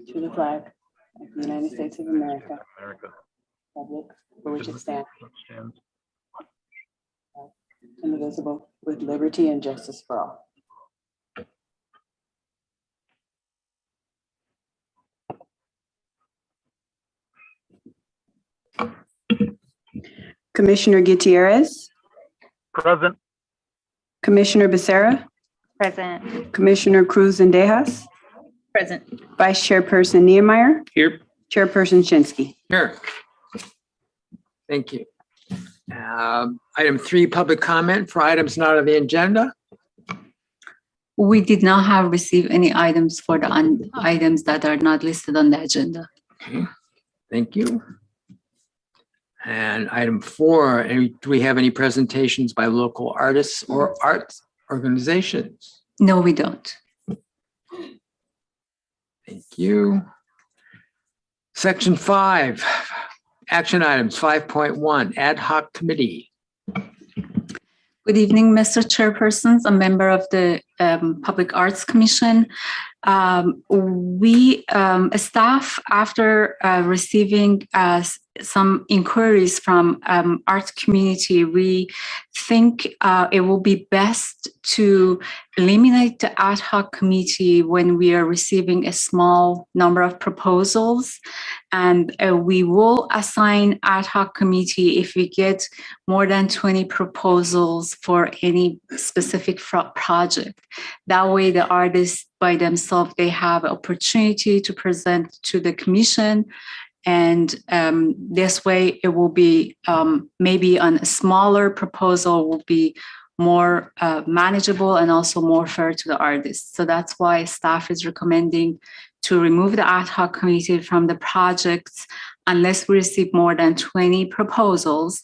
To the flag of the United States of America, republic for which it stands, indivisible, with liberty and justice for all. Commissioner Gutierrez. Present. Commissioner Becerra. Present. Commissioner Cruz Zendejas. Present. Vice Chairperson Niemeyer. Here. Chairperson Shinsky. Here. Thank you. Item 3, public comment for items not on the agenda. We did not have received any items for the items that are not listed on the agenda. Okay. Thank you. And item 4, do we have any presentations by local artists or arts organizations? No, we don't. Thank you. Section 5, action items 5.1, ad hoc committee. Good evening, Mr. Chairpersons, a member of the Public Arts Commission. We staff, after receiving some inquiries from arts community, we think it will be best to eliminate the ad hoc committee when we are receiving a small number of proposals. And we will assign ad hoc committee if we get more than 20 proposals for any specific project. That way the artists by themselves, they have opportunity to present to the commission. And this way it will be maybe on a smaller proposal will be more manageable and also more fair to the artists. So that's why staff is recommending to remove the ad hoc committee from the projects unless we receive more than 20 proposals.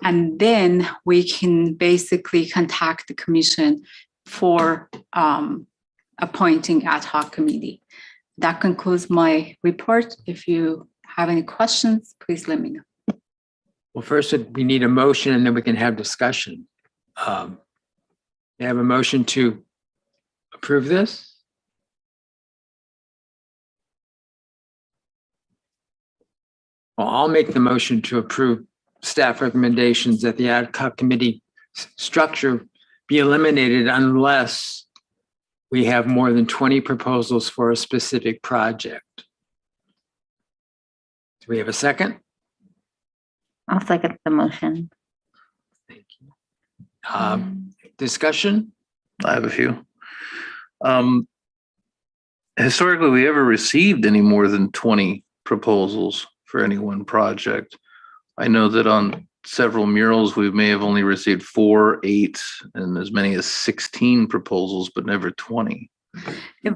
And then we can basically contact the commission for appointing ad hoc committee. That concludes my report. If you have any questions, please let me know. Well, first we need a motion and then we can have discussion. You have a motion to approve this? Well, I'll make the motion to approve staff recommendations that the ad hoc committee structure be eliminated unless we have more than 20 proposals for a specific project. Do we have a second? I'll second the motion. Thank you. Discussion? I have a few. Historically, we ever received any more than 20 proposals for any one project? I know that on several murals, we may have only received 4, 8, and as many as 16 proposals, but never 20.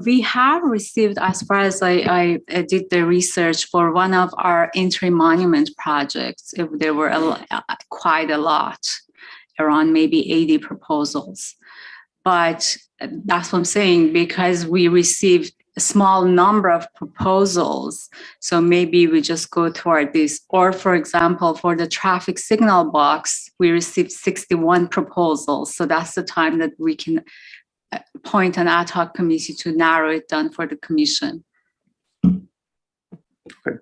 We have received, as far as I did the research for one of our entry monument projects, there were quite a lot, around maybe 80 proposals. But that's what I'm saying, because we received a small number of proposals, so maybe we just go toward this. Or for example, for the traffic signal box, we received 61 proposals. So that's the time that we can appoint an ad hoc committee to narrow it down for the commission. Okay.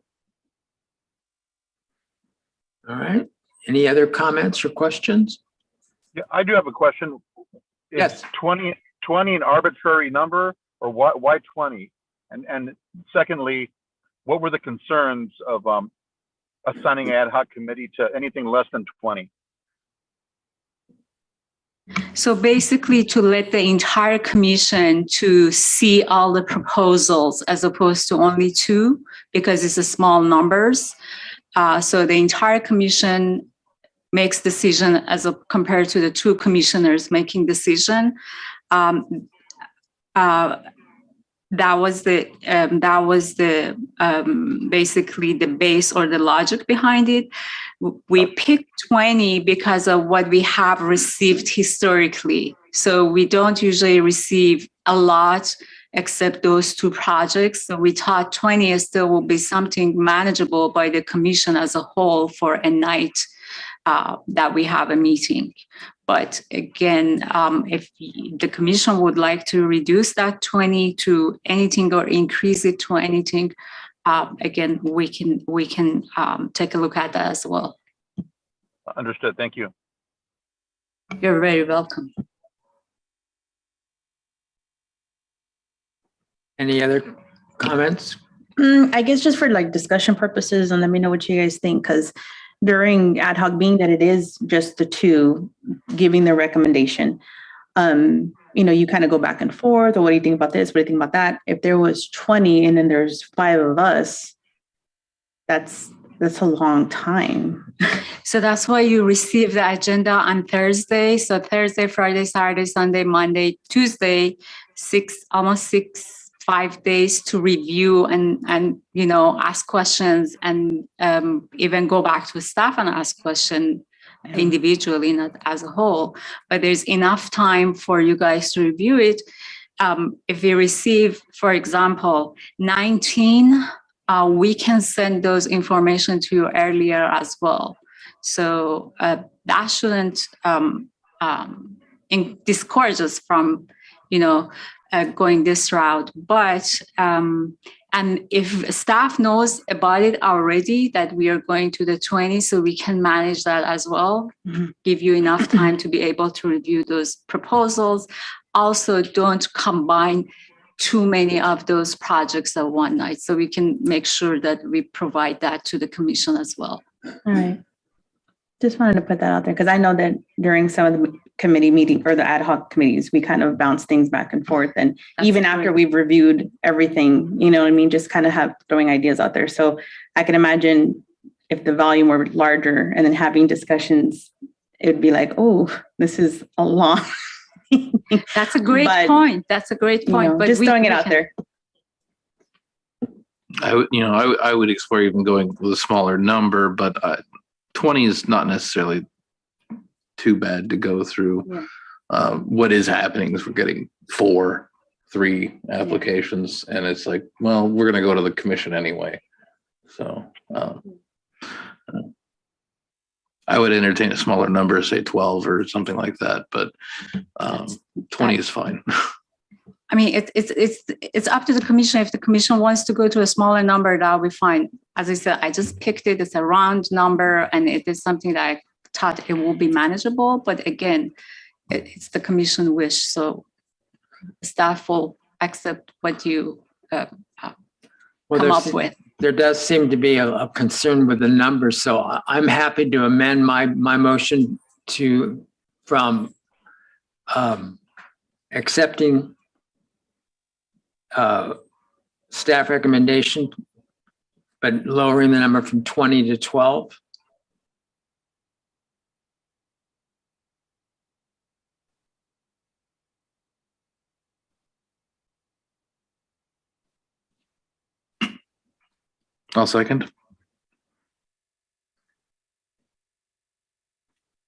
All right. Any other comments or questions? Yeah, I do have a question. Is Yes. 20 an arbitrary number, or why 20? And secondly, what were the concerns of assigning ad hoc committee to anything less than 20? So basically to let the entire commission to see all the proposals as opposed to only 2, because it's a small numbers. So the entire commission makes decision compared to the 2 commissioners making decision. that was the basically the base or the logic behind it. We picked 20 because of what we have received historically. So we don't usually receive a lot except those two projects. So we thought 20 still will be something manageable by the commission as a whole for a night that we have a meeting. But again, if the commission would like to reduce that 20 to anything or increase it to anything, again, we can take a look at that as well. Understood. Thank you. You're very welcome. Any other comments? I guess just for like discussion purposes, and let me know what you guys think, because during ad hoc, being that it is just the two giving their recommendation, you kind of go back and forth, or what do you think about this? What do you think about that? If there was 20 and then there's 5 of us, that's a long time. So that's why you receive the agenda on Thursday. So Thursday, Friday, Saturday, Sunday, Monday, Tuesday, 5 days to review and ask questions and even go back to staff and ask questions individually, not as a whole. But there's enough time for you guys to review it. If we receive, for example, 19, we can send those information to you earlier as well. So that shouldn't discourage us from, going this route. But and if staff knows about it already, that we are going to the 20, so we can manage that as well, give you enough time to be able to review those proposals. Also, don't combine too many of those projects at one night, so we can make sure that we provide that to the commission as well. All right. Just wanted to put that out there, because I know that during some of the committee meeting or the ad hoc committees, we kind of bounce things back and forth. And even after we've reviewed everything, just kind of throwing ideas out there. So I can imagine if the volume were larger and then having discussions, it would be like, oh, this is a long. That's a great point. That's a great point. But just throwing it out there. I would explore even going with a smaller number, but 20 is not necessarily too bad to go through. Yeah. What is happening is we're getting 3 applications, and it's like, well, we're going to go to the commission anyway. So I would entertain a smaller number, say 12 or something like that, but 20 is fine. I mean, it's up to the commission. If the commission wants to go to a smaller number, that'll be fine. As I said, I just picked it. It's a round number, and it is something that I thought it will be manageable. But again, it's the commission wish. So staff will accept what you come up with. There does seem to be a concern with the numbers. So I'm happy to amend my motion from accepting staff recommendation, but lowering the number from 20 to 12. I'll second.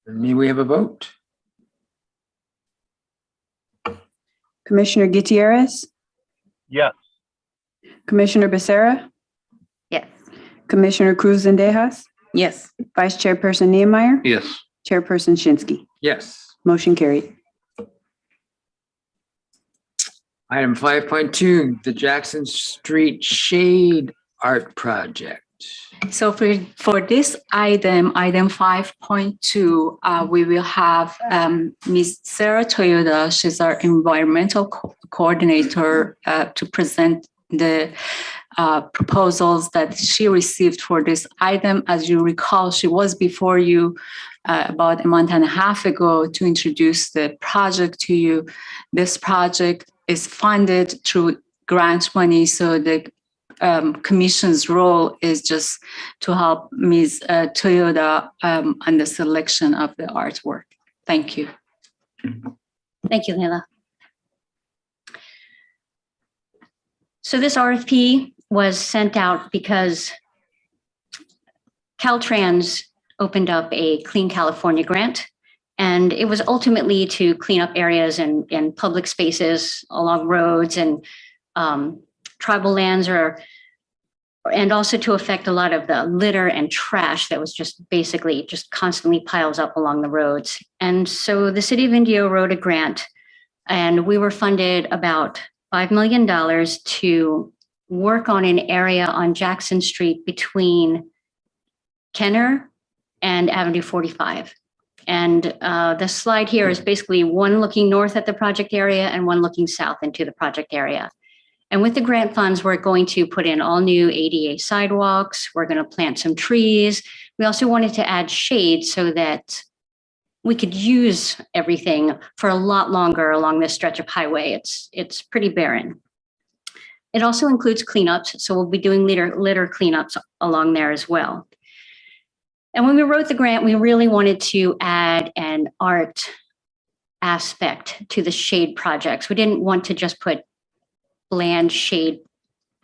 May we have a vote? Commissioner Gutierrez? Yes. Commissioner Becerra? Yes. Commissioner Cruz Zendejas? Yes. Vice Chairperson Niemeyer? Yes. Chairperson Shinsky? Yes. Motion carried. Item 5.2, the Jackson Street Shade Art Project. So for this item 5.2, we will have Ms. Sarah Toyoda. She's our environmental coordinator to present the proposals that she received for this item. As you recall, she was before you about a month and a half ago to introduce the project to you. This project is funded through grant money, so the Commission's role is just to help Ms. Toyoda on the selection of the artwork. Thank you. Thank you, Leila. So this RFP was sent out because Caltrans opened up a Clean California grant, and it was ultimately to clean up areas in public spaces along roads and tribal lands, and also to affect a lot of the litter and trash that was just basically just constantly piles up along the roads. And so the city of Indio wrote a grant, and we were funded about $5 million to work on an area on Jackson Street between Kenner and Avenue 45. And the slide here is basically one looking north at the project area and one looking south into the project area. And with the grant funds, we're going to put in all new ADA sidewalks. We're going to plant some trees. We also wanted to add shade so that we could use everything for a lot longer along this stretch of highway. It's pretty barren. It also includes cleanups. So we'll be doing litter cleanups along there as well. And when we wrote the grant, we really wanted to add an art aspect to the shade projects. We didn't want to just put bland shade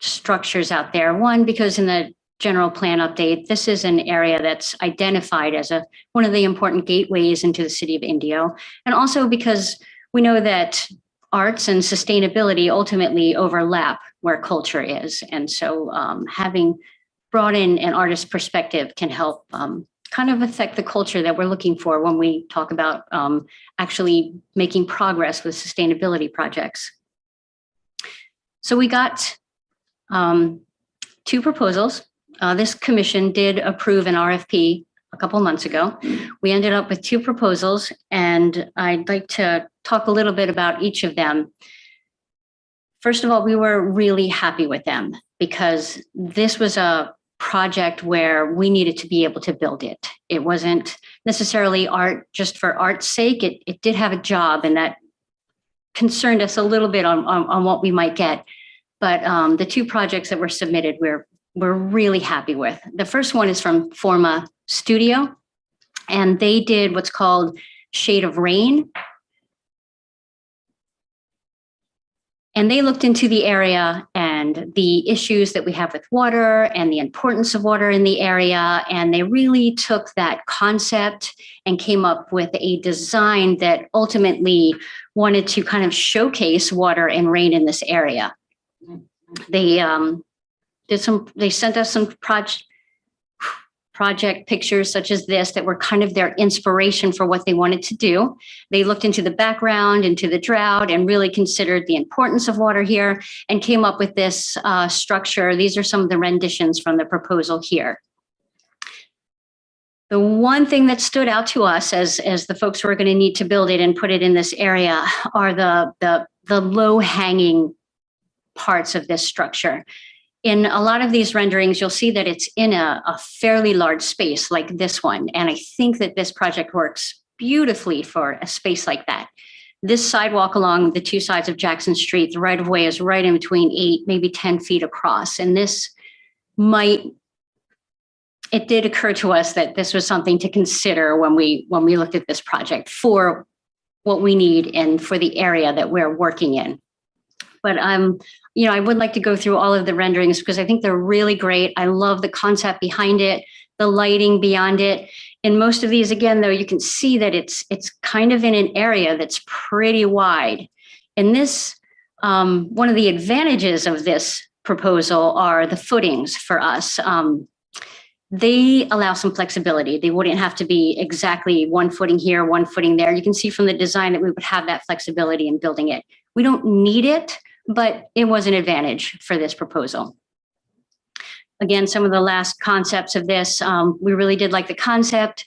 structures out there. One, because in the general plan update, this is an area that's identified as one of the important gateways into the city of Indio. And also because we know that arts and sustainability ultimately overlap where culture is. And so having brought in an artist perspective can help kind of affect the culture that we're looking for when we talk about actually making progress with sustainability projects. So we got 2 proposals. This commission did approve an RFP a couple months ago. We ended up with 2 proposals, and I'd like to talk a little bit about each of them. First of all, we were really happy with them because this was a project where we needed to be able to build it. It wasn't necessarily art just for art's sake. It did have a job, and that concerned us a little bit on what we might get. But the 2 projects that were submitted, we're really happy with. The first one is from Forma Studio, and they did what's called Shade of Rain. And they looked into the area and the issues that we have with water and the importance of water in the area. And they really took that concept and came up with a design that ultimately wanted to kind of showcase water and rain in this area. They sent us some project pictures such as this that were kind of their inspiration for what they wanted to do. They looked into the background, into the drought, and really considered the importance of water here and came up with this structure. These are some of the renditions from the proposal here. The one thing that stood out to us as the folks who are going to need to build it and put it in this area are the low-hanging parts of this structure. In a lot of these renderings, you'll see that it's in a fairly large space like this one. And I think that this project works beautifully for a space like that. This sidewalk along the 2 sides of Jackson Street, the right of way is right in between 8, maybe 10 feet across. And it did occur to us that this was something to consider when we looked at this project for what we need and for the area that we're working in. But I would like to go through all of the renderings because I think they're really great. I love the concept behind it, the lighting beyond it. In most of these, again, though, you can see that it's kind of in an area that's pretty wide. And this, one of the advantages of this proposal are the footings for us. They allow some flexibility. They wouldn't have to be exactly 1 footing here, 1 footing there. You can see from the design that we would have that flexibility in building it. We don't need it, but it was an advantage for this proposal. Again, some of the last concepts of this, we really did like the concept.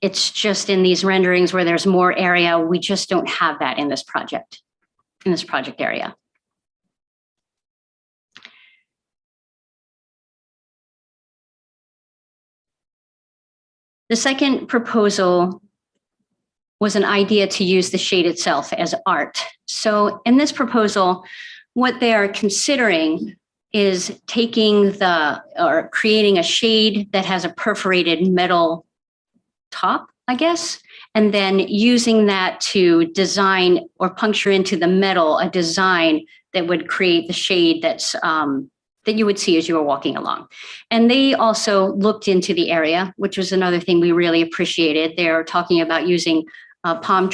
It's just in these renderings where there's more area, we just don't have that in this project area. The second proposal was an idea to use the shade itself as art. So in this proposal, what they are considering is creating a shade that has a perforated metal top, I guess, and then using that to design or puncture into the metal a design that would create the shade that's that you would see as you were walking along. And they also looked into the area, which was another thing we really appreciated. They're talking about using palm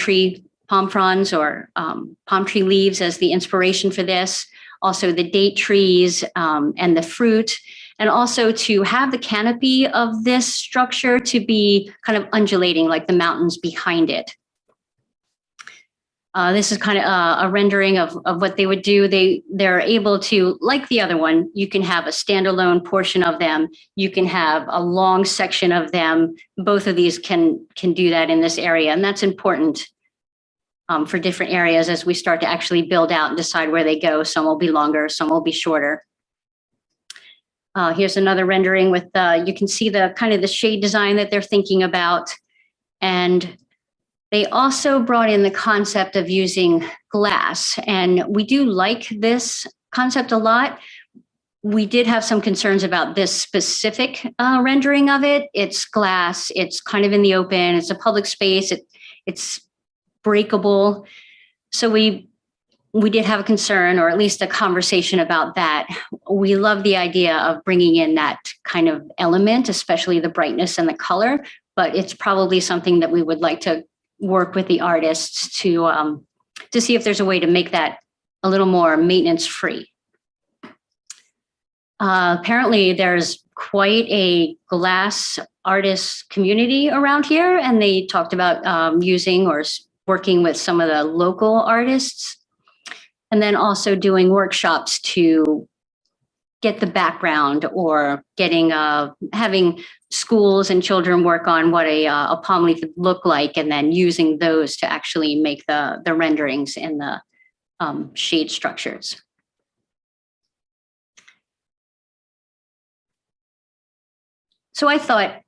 fronds or palm tree leaves as the inspiration for this. Also the date trees and the fruit, and also to have the canopy of this structure to be kind of undulating like the mountains behind it. This is kind of a rendering of what they would do. They're able to, like the other one, you can have a standalone portion of them. You can have a long section of them. Both of these can do that in this area. And that's important for different areas as we start to actually build out and decide where they go. Some will be longer, some will be shorter. Here's another rendering with, you can see the kind of the shade design that they're thinking about. And they also brought in the concept of using glass, and we do like this concept a lot. We did have some concerns about this specific rendering of it. It's glass, it's kind of in the open, it's a public space, it's breakable. So we did have a concern, or at least a conversation about that. We love the idea of bringing in that kind of element, especially the brightness and the color, but it's probably something that we would like to work with the artists to see if there's a way to make that a little more maintenance free. Apparently there's quite a glass artist community around here, and they talked about using or working with some of the local artists, and then also doing workshops to get the background, or getting having schools and children work on what a palm leaf would look like, and then using those to actually make the renderings and the shade structures. So I thought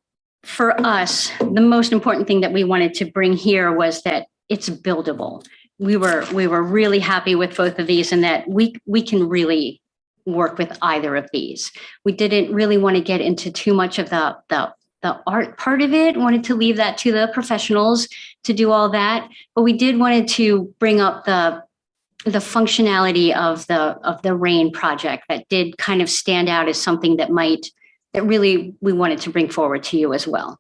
for us, the most important thing that we wanted to bring here was that it's buildable. We were really happy with both of these, and that we can really work with either of these. We didn't really want to get into too much of the art part of it. Wanted to leave that to the professionals to do all that, but we did wanted to bring up the functionality of the rain project that did kind of stand out as something that really we wanted to bring forward to you as well.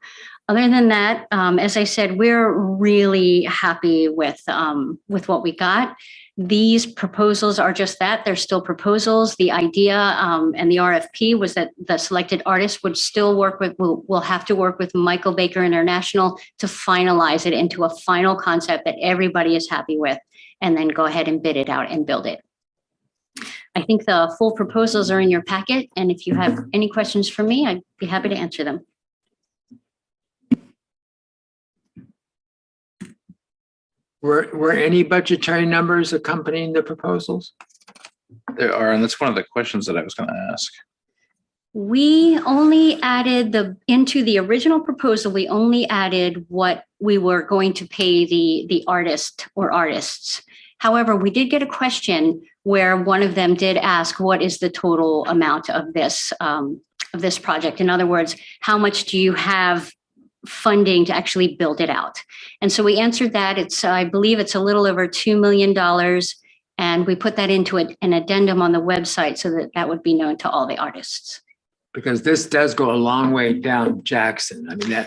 Other than that, as I said, we're really happy with what we got. These proposals are just that, they're still proposals. The idea and the RFP was that the selected artist would still work with, will have to work with Michael Baker International to finalize it into a final concept that everybody is happy with, and then go ahead and bid it out and build it. I think the full proposals are in your packet, and if you have any questions for me, I'd be happy to answer them. Were any budgetary numbers accompanying the proposals? There are, and that's one of the questions that I was going to ask. We only added into the original proposal, we only added what we were going to pay the artist or artists. However, we did get a question where one of them did ask, what is the total amount of this project? In other words, how much do you have funding to actually build it out? And so we answered that. I believe it's a little over $2 million. And we put that into an addendum on the website so that would be known to all the artists. Because this does go a long way down Jackson. I mean,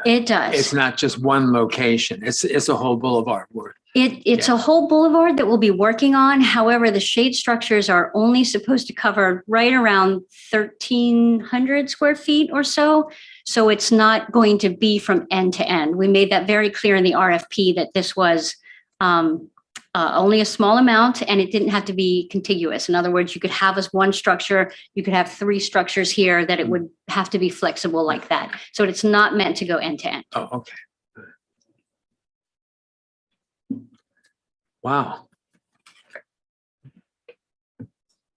It does. It's not just one location. It's a whole boulevard work. It's a whole boulevard that we'll be working on. However, the shade structures are only supposed to cover right around 1,300 square feet or so. So it's not going to be from end to end. We made that very clear in the RFP that this was only a small amount, and it didn't have to be contiguous. In other words, you could have as one structure, you could have 3 structures here, that it would have to be flexible like that. So it's not meant to go end to end. Oh, okay. Wow.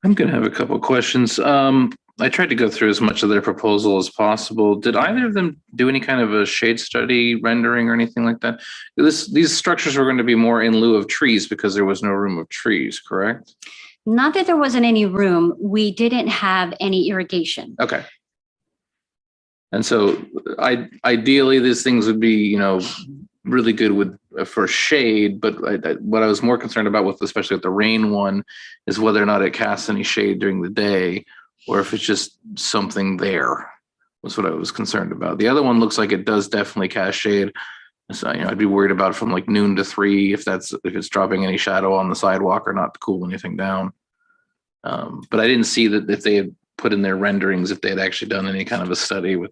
I'm going to have a couple of questions. I tried to go through as much of their proposal as possible. Did either of them do any kind of a shade study rendering or anything like that? These structures were going to be more in lieu of trees because there was no room of trees, correct? Not that there wasn't any room. We didn't have any irrigation. Okay. And so ideally, these things would be, really good with for shade, but what I was more concerned about with, especially with the rain one, is whether or not it casts any shade during the day, or if it's just something there. Was what I was concerned about. The other one looks like it does definitely cast shade. So, I'd be worried about from like noon to 3 if it's dropping any shadow on the sidewalk or not to cool anything down. But I didn't see that if they had put in their renderings, if they had actually done any kind of a study with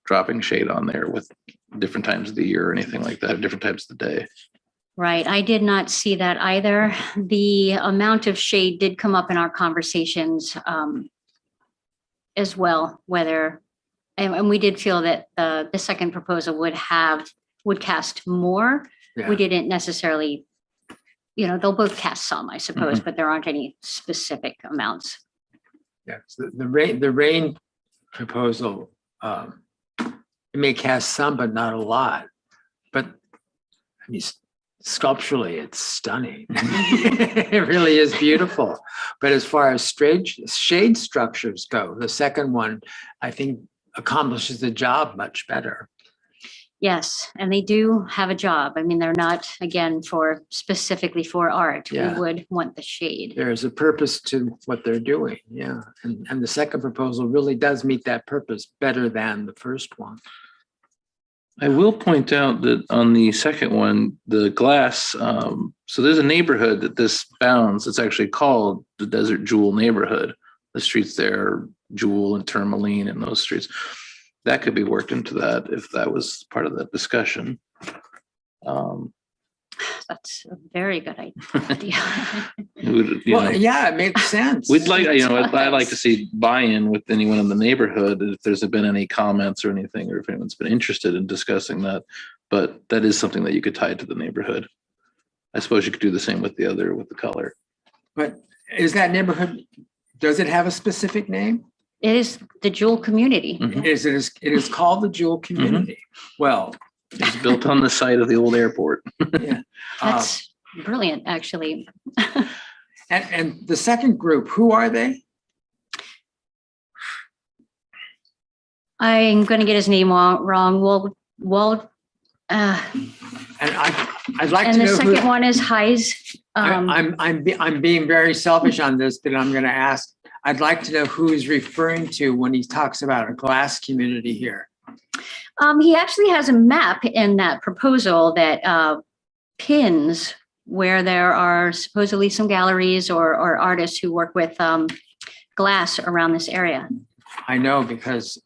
dropping shade on there with different times of the year or anything like that, different types of the day. Right. I did not see that either. The amount of shade did come up in our conversations as well, and we did feel that the second proposal would cast more. Yeah. We didn't necessarily, they'll both cast some, I suppose, but there aren't any specific amounts. Yeah, so the rain proposal, it may cast some, but not a lot. But I mean, sculpturally, it's stunning. It really is beautiful. But as far as shade structures go, the second one, I think, accomplishes the job much better. And they do have a job. I mean, they're not, again, specifically for art. Yeah. We would want the shade. There's a purpose to what they're doing. Yeah. And the second proposal really does meet that purpose better than the first one. I will point out that on the second one, the glass, so there's a neighborhood that this bounds. It's actually called the Desert Jewel neighborhood. The streets there, Jewel and Tourmaline and those streets. That could be worked into that if that was part of that discussion. That's a very good idea. It makes sense. We'd like, I'd like to see buy-in with anyone in the neighborhood if there's been any comments or anything, or if anyone's been interested in discussing that. But that is something that you could tie to the neighborhood. I suppose you could do the same with the color. But is that neighborhood, does it have a specific name? It is the Jewel community. Mhm. It is called the Jewel community. Well, It's built on the site of the old airport. yeah. That's brilliant, actually. And the second group, who are they? I'm going to get his name wrong. And I'd like And to the know second one is Heis. I'm being very selfish on this, but I'm going to ask. I'd like to know who he's referring to when he talks about a glass community here. He actually has a map in that proposal that pins where there are supposedly some galleries or artists who work with glass around this area. I know because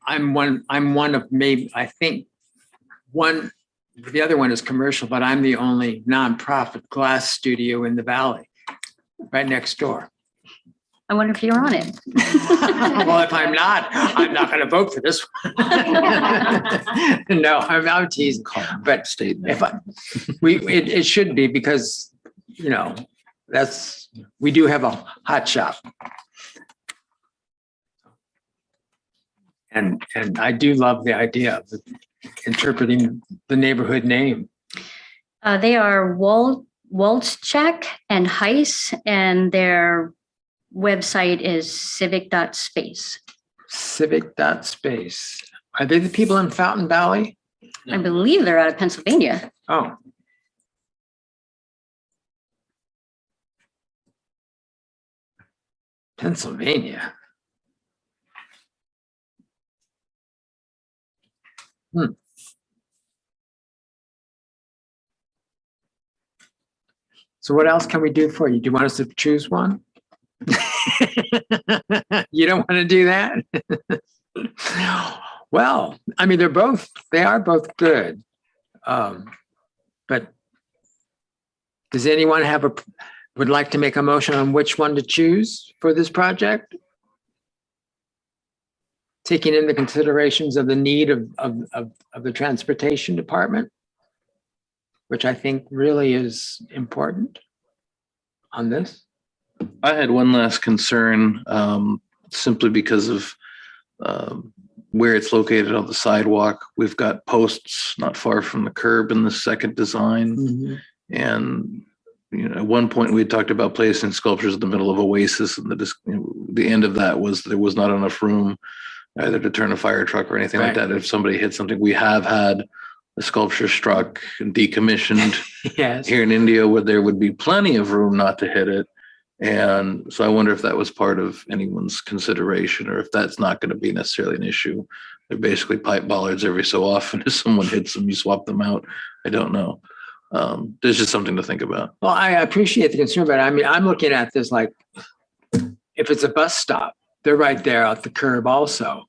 I'm one of maybe, I think the other one is commercial, but I'm the only nonprofit glass studio in the Valley, right next door. I wonder if you're on it. Well, if I'm not going to vote for this one. No, I'm teasing. But it should be because, we do have a hot shop. And I do love the idea of interpreting the neighborhood name. They are Walczak and Heis, and their website is civic.space. Civic.space. Are they the people in Fountain Valley? I believe they're out of Pennsylvania. Oh. Pennsylvania. So what else can we do for you? Do you want us to choose one? You don't want to do that? Well, I mean, they are both good. But does anyone would like to make a motion on which one to choose for this project? Taking into considerations of the need of the transportation department, which I think really is important on this. I had one last concern, simply because of where it's located on the sidewalk. We've got posts not far from the curb in the second design. Mm-hmm. And at one point we had talked about placing sculptures in the middle of Oasis, and the end of that was there was not enough room either to turn a fire truck or anything like that. If somebody hit something, we have had the sculpture struck and decommissioned Yes. here in Indio, where there would be plenty of room not to hit it. And so I wonder if that was part of anyone's consideration, or if that's not going to be necessarily an issue. They're basically pipe bollards every so often. If someone hits them, you swap them out. I don't know. There's just something to think about. Well, I appreciate the concern, but I mean, I'm looking at this like, if it's a bus stop, they're right there at the curb also.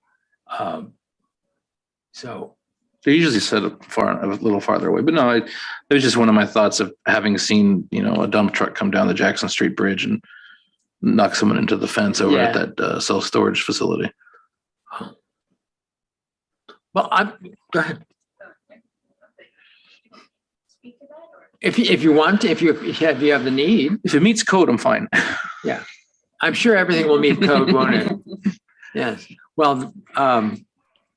So They usually set it a little farther away, but no, it was just one of my thoughts of having seen, a dump truck come down the Jackson Street Bridge and knock someone into the fence over at that self-storage facility. well, go ahead. If you want to, if you have the need, If it meets code, I'm fine. I'm sure everything will meet code, won't it? Yes. Well,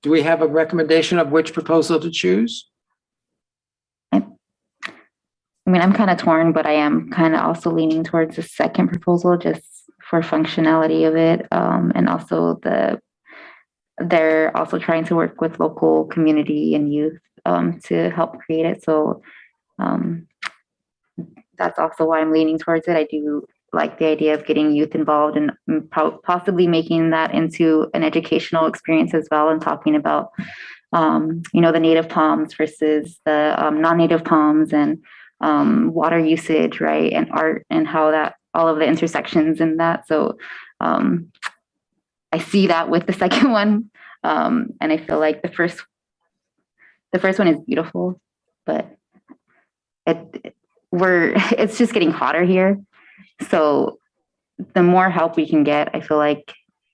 do we have a recommendation of which proposal to choose? I mean, I'm kind of torn, but I am kind of also leaning towards the second proposal just for functionality of it. And also they're also trying to work with local community and youth to help create it. So that's also why I'm leaning towards it. I do like the idea of getting youth involved and possibly making that into an educational experience as well, and talking about, the native palms versus the non-native palms, and water usage, right, and art, and how that all of the intersections in that. So I see that with the second one, and I feel like the first one is beautiful, but it's just getting hotter here. So the more help we can get, I feel like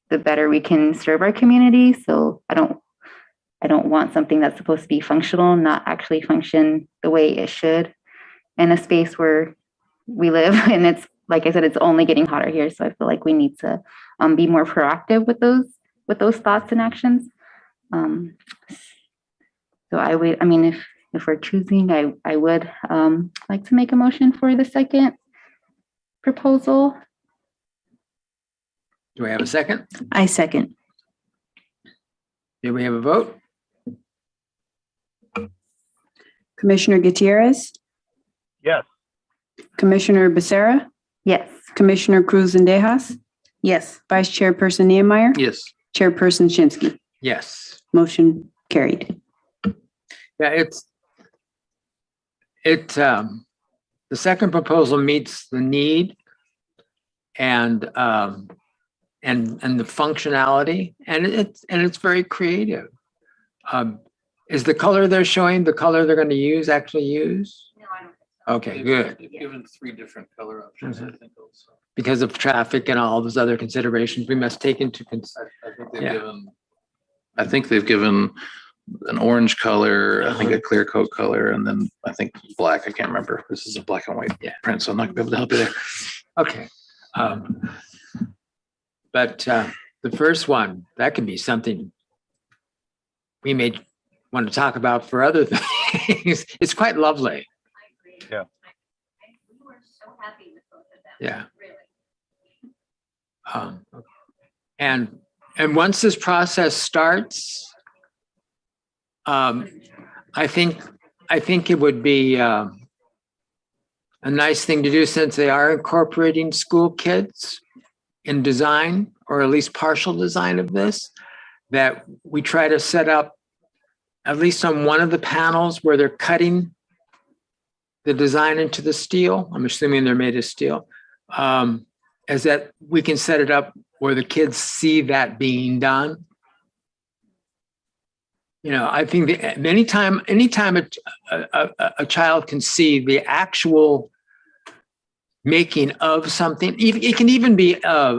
the better we can serve our community. So I don't want something that's supposed to be functional, not actually function the way it should in a space where we live. And it's, like I said, it's only getting hotter here. So I feel like we need to be more proactive with those thoughts and actions. So if we're choosing, I would like to make a motion for the second proposal. Do we have a second? I second. Do we have a vote? Commissioner Gutierrez, Yes. Commissioner Becerra, Yes. Commissioner Cruz Sendejas. Yes. Vice Chairperson Niemeyer. Yes. Chairperson Shinsky. Yes. Motion carried. Yeah, the second proposal meets the need and the functionality, and it's very creative. Is the color they're showing the color they're going to actually use? No, I don't think so. Okay, good. They've given 3 different color options, I think also. Because of traffic and all those other considerations we must take into I think they've given an orange color, I think a clear coat color, and then I think black. I can't remember. This is a black and white print, so I'm not gonna be able to help you there. Okay. But the first one, that could be something we may want to talk about for other things. It's quite lovely. I agree. Yeah. We were so happy with both of them. Yeah. Really. And once this process starts, I think it would be a nice thing to do, since they are incorporating school kids in design, or at least partial design of this, that we try to set up at least on one of the panels where they're cutting the design into the steel. I'm assuming they're made of steel. Is that we can set it up where the kids see that being done. I think anytime a child can see the actual making of something, it can even be a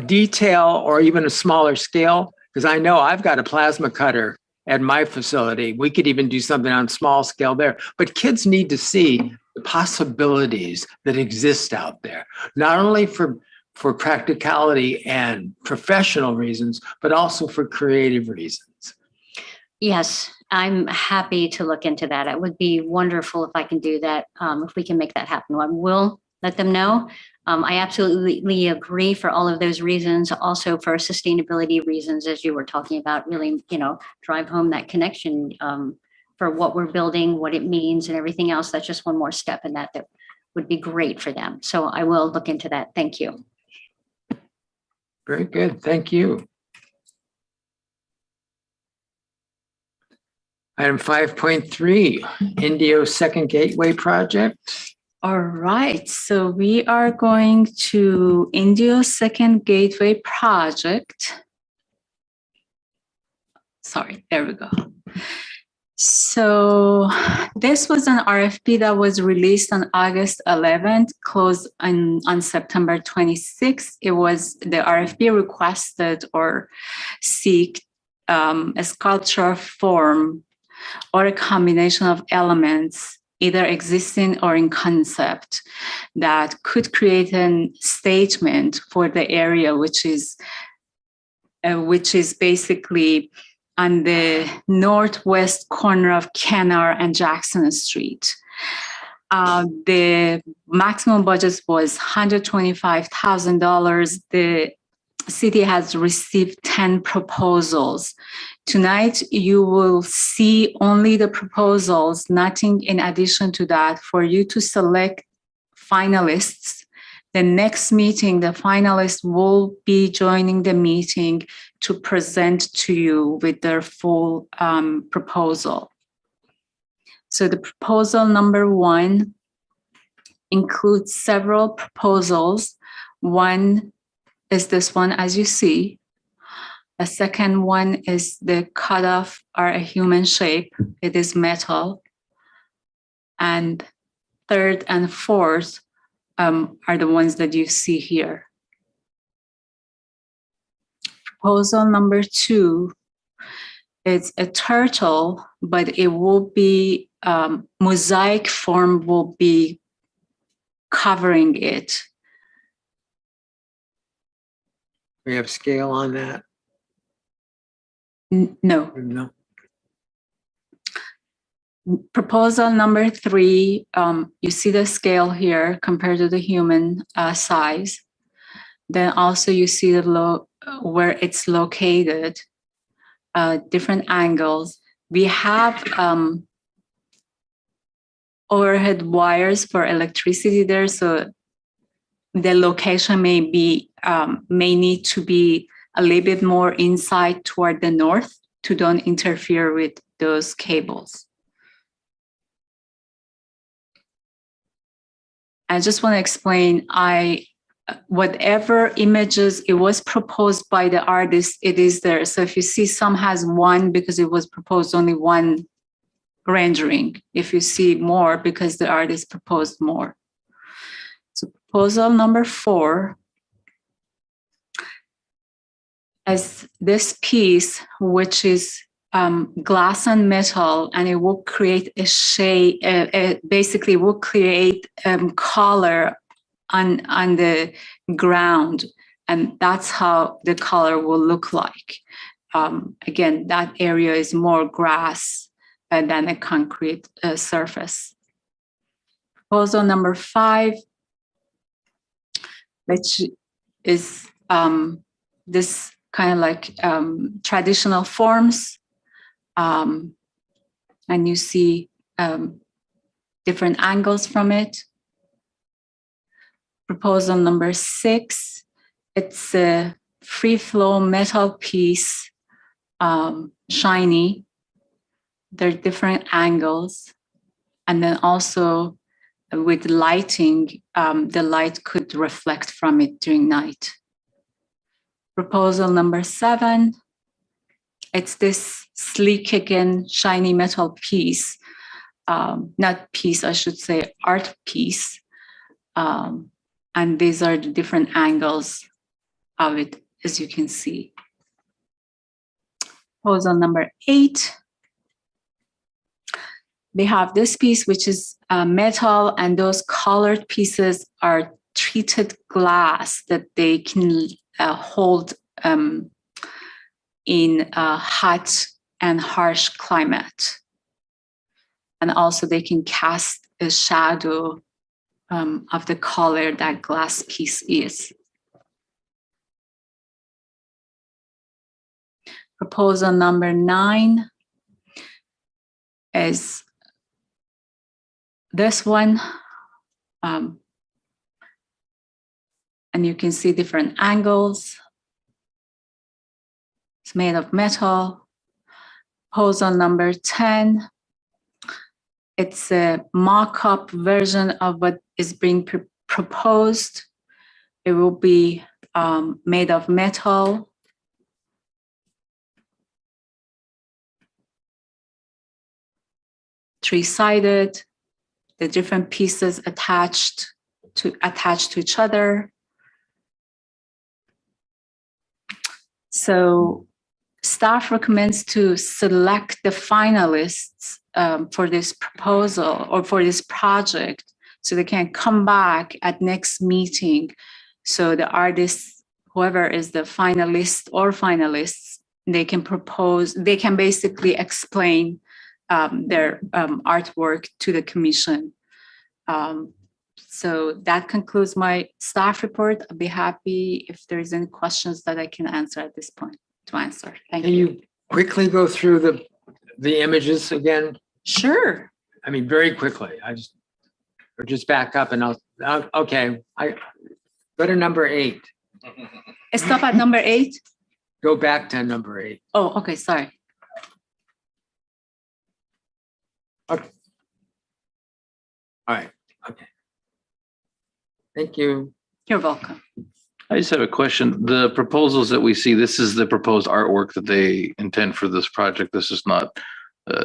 detail or even a smaller scale, because I know I've got a plasma cutter at my facility. We could even do something on small scale there, but kids need to see the possibilities that exist out there, not only for practicality and professional reasons, but also for creative reasons. Yes, I'm happy to look into that. It would be wonderful if I can do that, if we can make that happen. I will let them know. I absolutely agree for all of those reasons. Also for sustainability reasons, as you were talking about, really, drive home that connection for what we're building, what it means and everything else. That's just one more step in that would be great for them. So I will look into that. Thank you. Very good. Thank you. Item 5.3, Indio Second Gateway Project. All right, so we are going to Indio Second Gateway Project. Sorry, there we go. So this was an RFP that was released on August 11th, closed on September 26th. It was the RFP requested or seek a sculpture form or a combination of elements, either existing or in concept, that could create a statement for the area, which is basically on the northwest corner of Kenner and Jackson Street. The maximum budget was $125,000. The city has received 10 proposals. Tonight, you will see only the proposals, nothing in addition to that, for you to select finalists. The next meeting, the finalists will be joining the meeting to present to you with their full proposal. So the proposal number 1 includes several proposals. One is this one, as you see. The second one is the cutoff or a human shape. It is metal. And third and fourth are the ones that you see here. Proposal number 2 is a turtle, but it will be mosaic form will be covering it. We have scale on that? No. No. Proposal number 3, you see the scale here compared to the human size. Then also you see the where it's located, different angles. We have overhead wires for electricity there, so the location may need to be a little bit more inside toward the north to don't interfere with those cables. I just want to explain, whatever images it was proposed by the artist, it is there. So if you see some has 1 because it was proposed only 1 rendering. If you see more because the artist proposed more. So proposal number 4 is this piece, which is glass and metal, and it will create a shade, basically will create color on the ground, and that's how the color will look like. Again, that area is more grass than a concrete surface. Proposal number 5, which is this kind of like traditional forms, and you see different angles from it. Proposal number 6, it's a free flow metal piece, shiny. There are different angles. And then also with lighting, the light could reflect from it during night. Proposal number 7, it's this sleek again, shiny metal piece, not piece, I should say, art piece. And these are the different angles of it, as you can see. Proposal number 8. They have this piece, which is metal, and those colored pieces are treated glass that they can hold in a hot and harsh climate. And also they can cast a shadow of the color that glass piece is. Proposal number 9. is this one. And you can see different angles. It's made of metal. Proposal number 10. It's a mock-up version of what is being proposed. It will be made of metal. Three-sided, the different pieces attached to each other. So staff recommends to select the finalists for this proposal or for this project so they can come back at next meeting. So the artists, whoever is the finalist or finalists, they can propose, they can basically explain their artwork to the commission. So that concludes my staff report. I'll be happy if there's any questions that I can answer at this point to answer. Thank Can you. you quickly go through the images again? Sure. I mean, very quickly. Or just back up and okay. I go to number 8. Stop at number 8. Go back to number 8. Oh, okay. Sorry. Okay. All right. Okay. Thank you. You're welcome. I just have a question. The proposals that we see, this is the proposed artwork that they intend for this project. This is not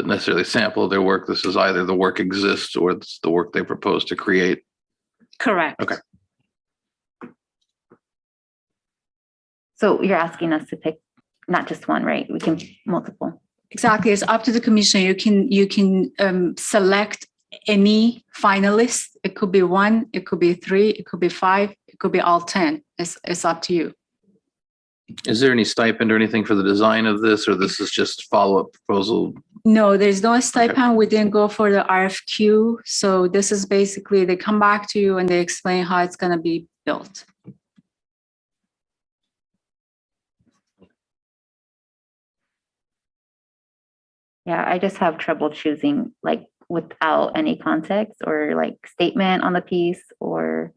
necessarily a sample of their work. This is either the work exists or it's the work they propose to create. Correct. Okay. So you're asking us to pick not just one, right? We can multiple. Exactly. It's up to the commission. You can select any finalist. It could be 1, it could be 3, it could be 5, it could be all 10. It's up to you. Is there any stipend or anything for the design of this, or this is just follow-up proposal? No, there's no stipend. We didn't go for the RFQ. So this is basically, they come back to you and they explain how it's going to be built. Yeah, I just have trouble choosing like without any context or like statement on the piece, or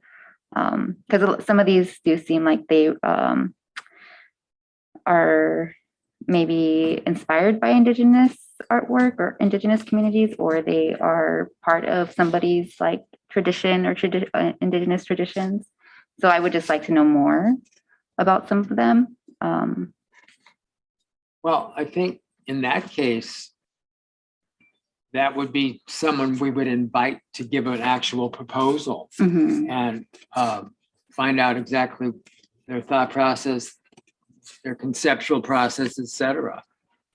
because some of these do seem like they are maybe inspired by Indigenous artwork or Indigenous communities, or they are part of somebody's like tradition or Indigenous traditions. So I would just like to know more about some of them. Well, I think in that case, that would be someone we would invite to give an actual proposal Mhm. and find out exactly their thought process, their conceptual process, etc.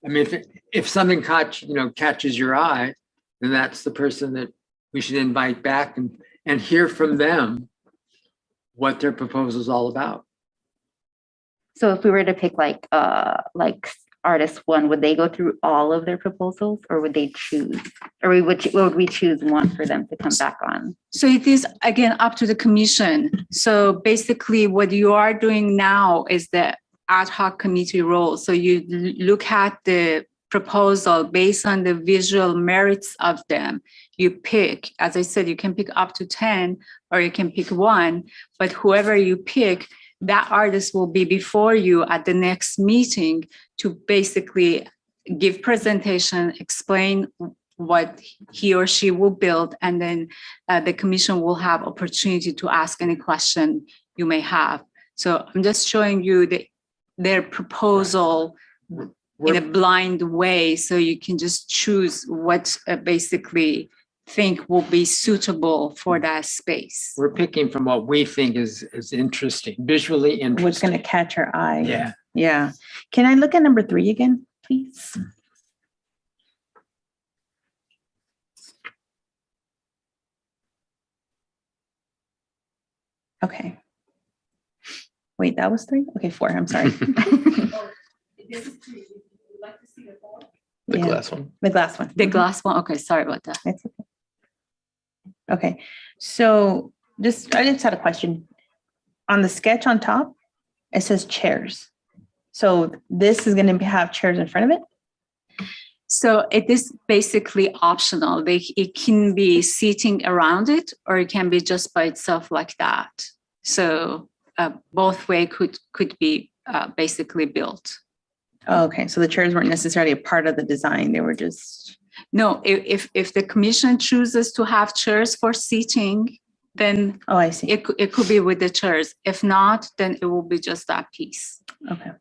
I mean, if something catches your eye, then that's the person that we should invite back and hear from them what their proposal is all about. So if we were to pick like artist 1, would they go through all of their proposals, or would they choose, or would we choose one for them to come back on? So it is, again, up to the commission. So basically what you are doing now is the ad hoc committee role. So you look at the proposal based on the visual merits of them. You pick, as I said, you can pick up to 10 or you can pick 1, but whoever you pick, that artist will be before you at the next meeting to basically give presentation, explain what he or she will build, and then the commission will have opportunity to ask any question you may have. So I'm just showing you their proposal in a blind way, so you can just choose what basically think will be suitable for that space. We're picking from what we think is interesting, visually interesting. What's going to catch our eye. Yeah. Yeah. Can I look at number 3 again, please? Okay. Wait, that was 3? Okay, 4. I'm sorry. The Yeah. glass one. The glass one. The glass one, okay, sorry about that. It's okay. Okay, so I just had a question. On the sketch on top, it says chairs. So this is going to have chairs in front of it? So it is basically optional. It can be seating around it, or it can be just by itself like that. So both way could be basically built. Oh, okay, so the chairs weren't necessarily a part of the design. They were just. No, if the commission chooses to have chairs for seating, then Oh, I see. it could be with the chairs. If not, then it will be just that piece. Okay.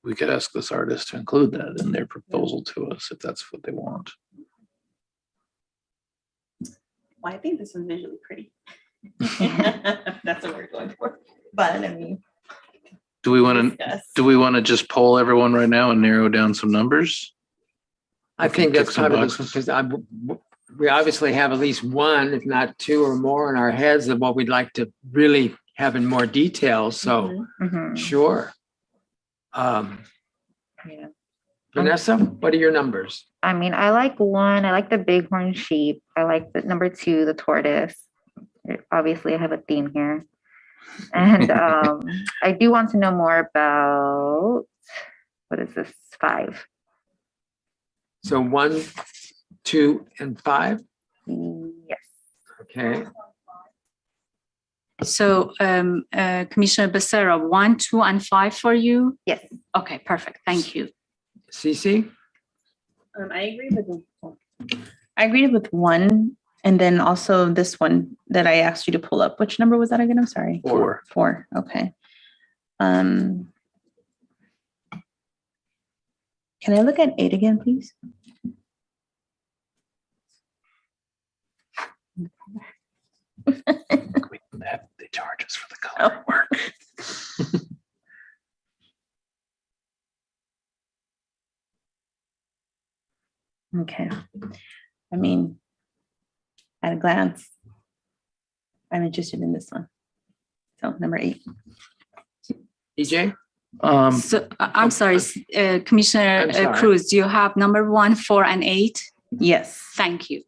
We could ask this artist to include that in their proposal to us if that's what they want. Well, I think this one's visually pretty. That's what we're going for. But I mean, Do we want to just poll everyone right now and narrow down some numbers? I think Tick that's some probably boxes. because we obviously have at least one, if not two or more in our heads of what we'd like to really have in more detail. So Mhm. sure. Yeah. Vanessa, what are your numbers? I mean, I like one. I like the bighorn sheep. I like the number 2, the tortoise. Obviously, I have a theme here. And I do want to know more about, what is this, 5? So 1, 2, and 5. Yes. Okay. So Commissioner Becerra, 1, 2, and 5 for you? Yes. Okay, perfect. Thank you. Cece? I agree with 1, and then also this one that I asked you to pull up. Which number was that again? I'm sorry. 4. 4. Okay. Can I look at 8 again, please? They charge us for the color work. Okay. I mean, at a glance, I'm interested in this one. So number 8. EJ? So I'm sorry, Commissioner I'm sorry. Cruz, do you have number 1, 4, and 8? Yes. Thank you.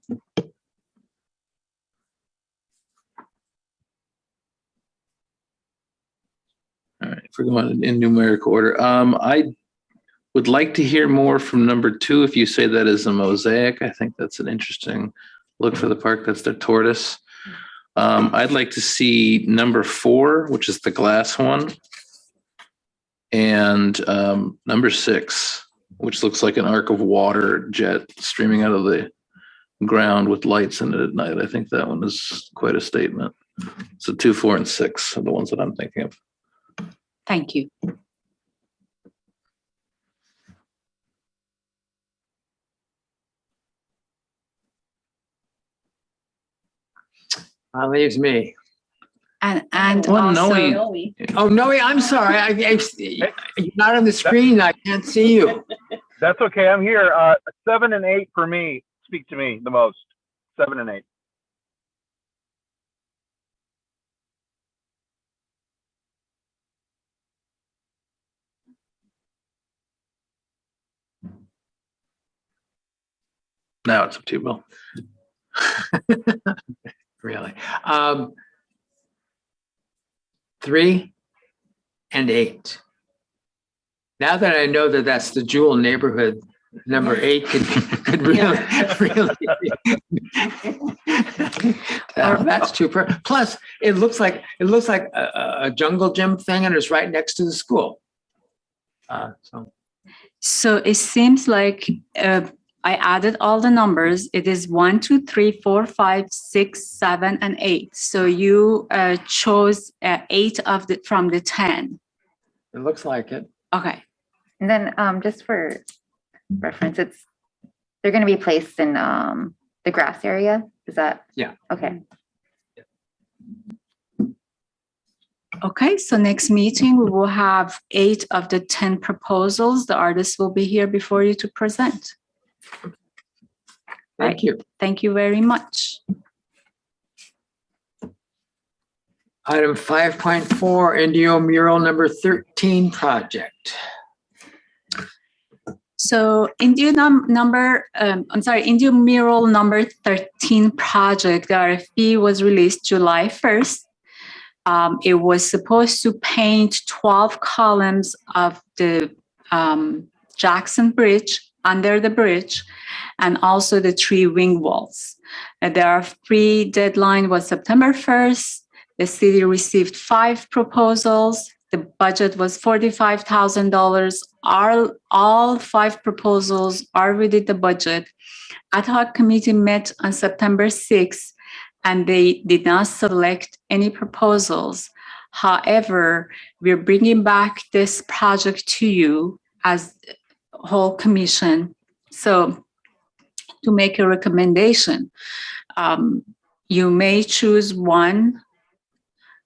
All right, if we're going in numerical order, I would like to hear more from number 2. If you say that is a mosaic, I think that's an interesting look for the park. That's the tortoise. I'd like to see number 4, which is the glass one, and number 6, which looks like an arc of water jet streaming out of the ground with lights in it at night. I think that one is quite a statement. So 2, 4, and 6 are the ones that I'm thinking of. Thank you. That leaves me. And Well, also, Noe. Oh, no, I'm sorry. You're not on the screen. I can't see you. That's okay. I'm here. 7 and 8 for me speak to me the most. 7 and 8. Now it's up to you, Bill. Really. 3 and 8. Now that I know that that's the Jewel neighborhood, number 8 could really, really. That's too. Plus, it looks like a jungle gym thing, and it's right next to the school. so it seems like I added all the numbers. It is 1, 2, 3, 4, 5, 6, 7, and 8. So you chose 8 from the 10. It looks like it. Okay. And then just for reference, they're going to be placed in the grass area. Is that? Yeah. Okay. Okay, so next meeting, we will have 8 of the 10 proposals. The artists will be here before you to present. Thank you. Thank you very much. Item 5.4, Indio Mural number 13 project. So Indio Indio Mural number 13 project, the RFP was released July 1st. It was supposed to paint 12 columns of the Jackson Bridge under the bridge, and also the 3 wing walls. Their pre-deadline was September 1st. The city received 5 proposals. The budget was $45,000. All 5 proposals are within the budget. Ad hoc committee met on September 6th, and they did not select any proposals. However, we're bringing back this project to you as a whole commission. So to make a recommendation, you may choose 1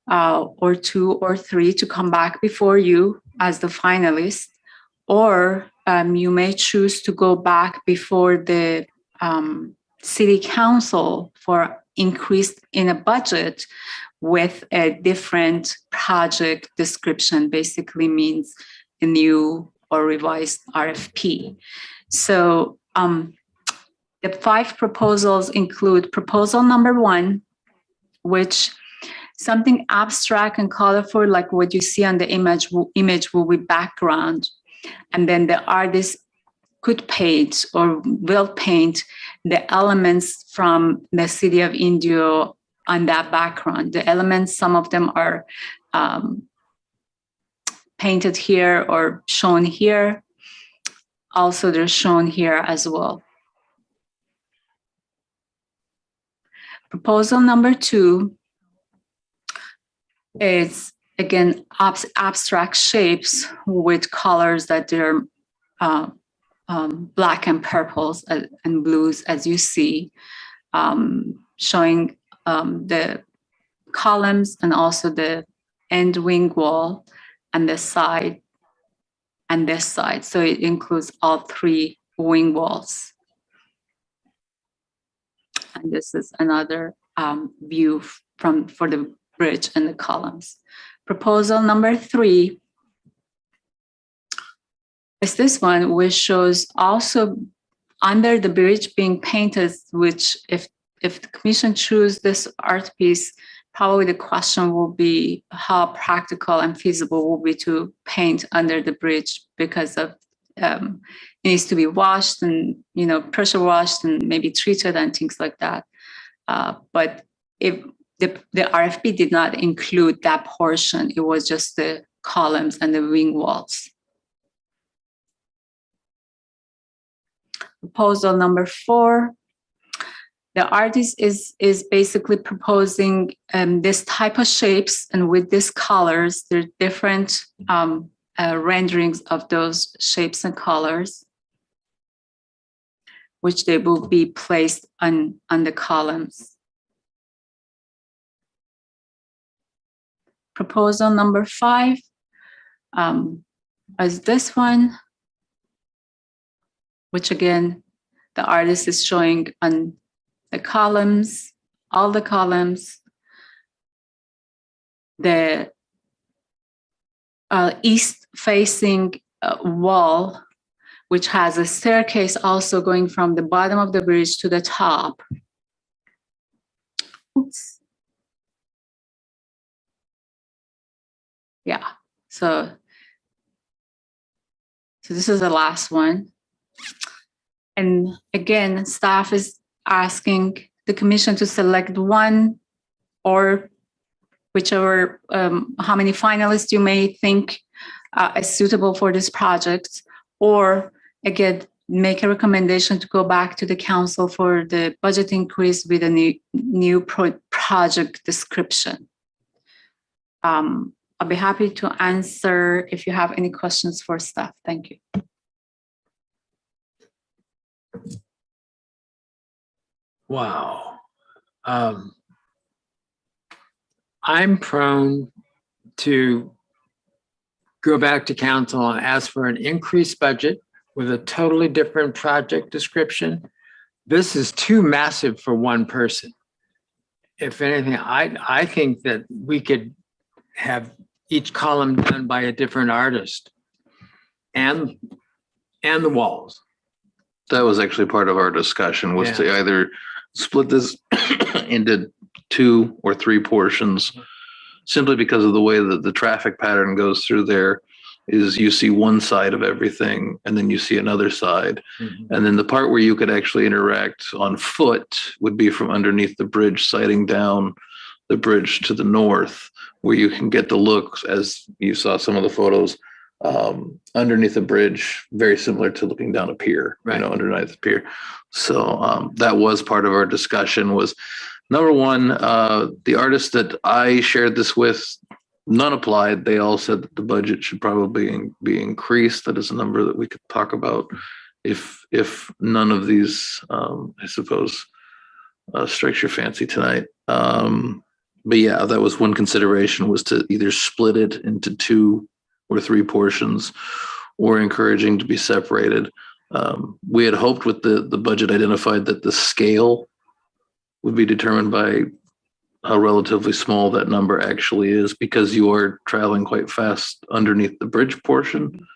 or 2 or 3 to come back before you as the finalist, or you may choose to go back before the city council for increase in a budget with a different project description, basically means a new or revised RFP. So the 5 proposals include proposal number 1, which something abstract and colorful, like what you see on the image will be background. And then the artist could paint or will paint the elements from the city of Indio on that background. The elements, some of them are painted here or shown here. Also, they're shown here as well. Proposal number 2 is, again, abstract shapes with colors that they're black and purples and blues, as you see, showing the columns and also the end wing wall and the side and this side. So it includes all 3 wing walls. And this is another view for the bridge and the columns. Proposal number 3 is this one, which shows also under the bridge being painted, which if the commission chooses this art piece, probably the question will be how practical and feasible will be to paint under the bridge, because of it needs to be washed and pressure washed and maybe treated and things like that. But if the RFP did not include that portion, it was just the columns and the wing walls. Proposal number 4. The artist is basically proposing this type of shapes, and with these colors, there are different renderings of those shapes and colors, which they will be placed on the columns. Proposal number 5 is this one, which again, the artist is showing on the columns, all the columns, the east-facing wall, which has a staircase also going from the bottom of the bridge to the top. Oops. Yeah, so this is the last one. And again, staff is asking the commission to select 1 or whichever, how many finalists you may think is suitable for this project, or again, make a recommendation to go back to the council for the budget increase with a new project description. I'll be happy to answer if you have any questions for staff. Thank you. Wow. I'm prone to go back to council and ask for an increased budget with a totally different project description. This is too massive for one person. If anything, I think that we could have each column done by a different artist and the walls. That was actually part of our discussion, was to either split this into 2 or 3 portions, simply because of the way that the traffic pattern goes through there. is you see one side of everything and then you see another side. And then the part where you could actually interact on foot would be from underneath the bridge, sighting down the bridge to the north, where you can get the look, as you saw some of the photos, underneath the bridge, very similar to looking down a pier, Right. underneath the pier. So that was part of our discussion. Was number one, the artists that I shared this with, none applied. They all said that the budget should probably be increased. That is a number that we could talk about if none of these, I suppose, strikes your fancy tonight. But yeah, that was one consideration, was to either split it into 2 or 3 portions, or encouraging to be separated. We had hoped with the budget identified that the scale would be determined by how relatively small that number actually is, because you are traveling quite fast underneath the bridge portion.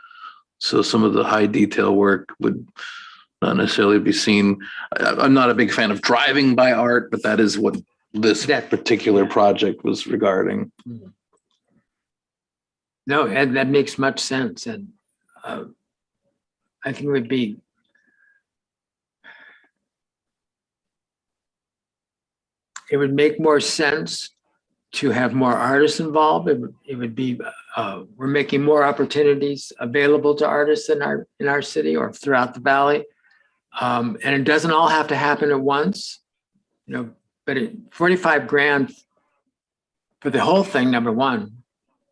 So some of the high detail work would not necessarily be seen. I'm not a big fan of driving by art, but that is what this particular project was regarding. No, and that makes much sense. And I think it would be make more sense to have more artists involved. It would be we're making more opportunities available to artists in our city or throughout the valley, and it doesn't all have to happen at once, But 45 grand for the whole thing, number one,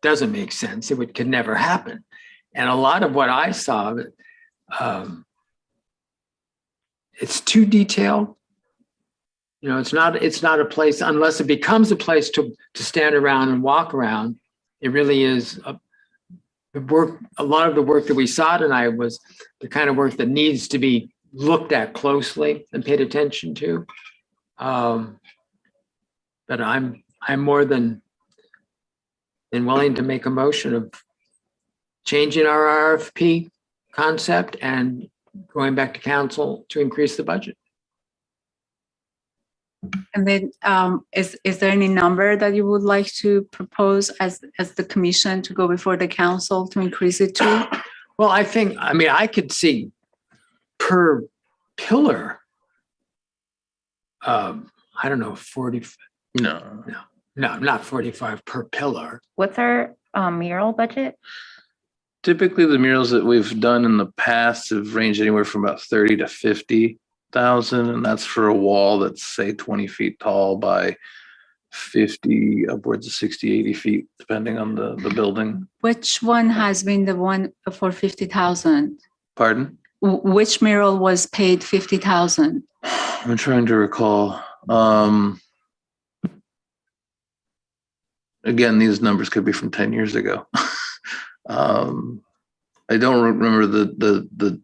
doesn't make sense. It could never happen. And a lot of what I saw, it's too detailed. It's not a place, unless it becomes a place to stand around and walk around. It really is a lot of the work that we saw tonight was the kind of work that needs to be looked at closely and paid attention to. But I'm more than willing to make a motion of changing our RFP concept and going back to council to increase the budget. And then is there any number that you would like to propose as the commission to go before the council to increase it to? Well, I could see per pillar, I don't know, 40. No, not 45 per pillar. What's our mural budget? typically the murals that we've done in the past have ranged anywhere from about 30 to 50,000, and that's for a wall that's say 20 feet tall by 50, upwards of 60, 80 feet, depending on the building. Which one has been the one for 50,000? Pardon? Which mural was paid 50,000? I'm trying to recall. Again, these numbers could be from 10 years ago. I don't remember the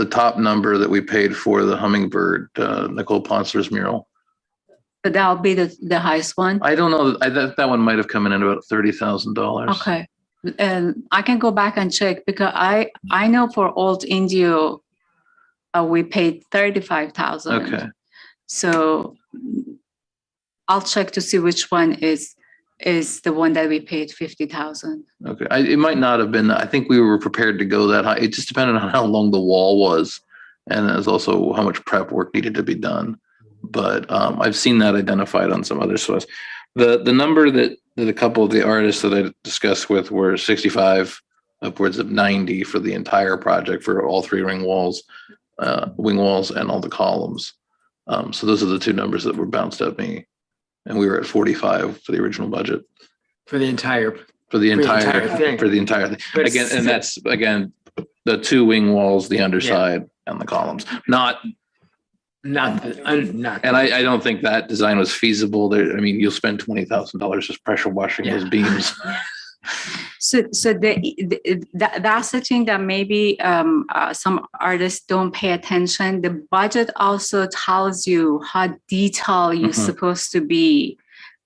top number that we paid for the hummingbird, Nicole Ponsler's mural. But that'll be the highest one? I don't know. That one might have come in at about $30,000. Okay. And I can go back and check because I know for Old Indio, we paid 35,000. Okay. So I'll check to see which one is the one that we paid 50,000. Okay. It might not have been. I think we were prepared to go that high. It just depended on how long the wall was, and there's also how much prep work needed to be done. But I've seen that identified on some other source. The number that a couple of the artists that I discussed with were 65, upwards of 90 for the entire project for all three wing walls, and all the columns. So those are the two numbers that were bounced at me, and we were at 45 for the original budget For the entire thing. For the entire thing. But Again, and that's the two wing walls, the underside, and the columns. And I don't think that design was feasible. There, I mean, you'll spend $20,000 just pressure washing those beams. So that's the thing that maybe some artists don't pay attention. The budget also tells you how detailed you're supposed to be,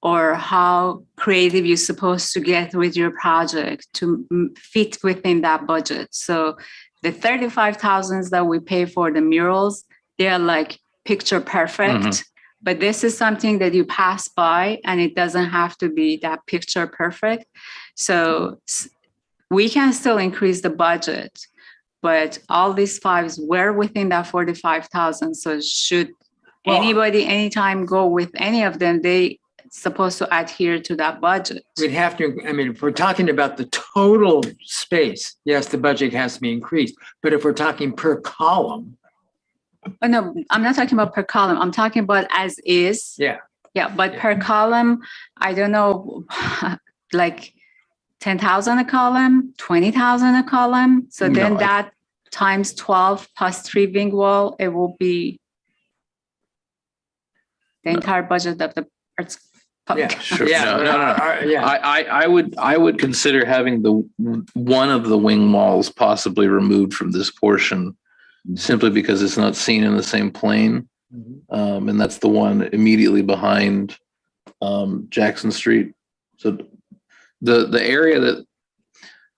or how creative you're supposed to get with your project to fit within that budget. So the 35,000 that we pay for the murals, they're like picture perfect, but this is something that you pass by and it doesn't have to be that picture perfect. So we can still increase the budget, but all these fives were within that 45,000. So should anybody anytime go with any of them, they supposed to adhere to that budget. We'd have to, I mean, if we're talking about the total space, yes, the budget has to be increased. But if we're talking per column. Oh, no, I'm not talking about per column. I'm talking about as is. Yeah. Yeah, but per column, I don't know, like 10,000 a column, 20,000 a column. So then that times 12 plus 3 wing wall, it will be the entire budget of the arts. Yeah, Sure. Yeah, No. yeah. I would consider having one of the wing walls possibly removed from this portion simply because it's not seen in the same plane. And that's the one immediately behind Jackson Street. So the area that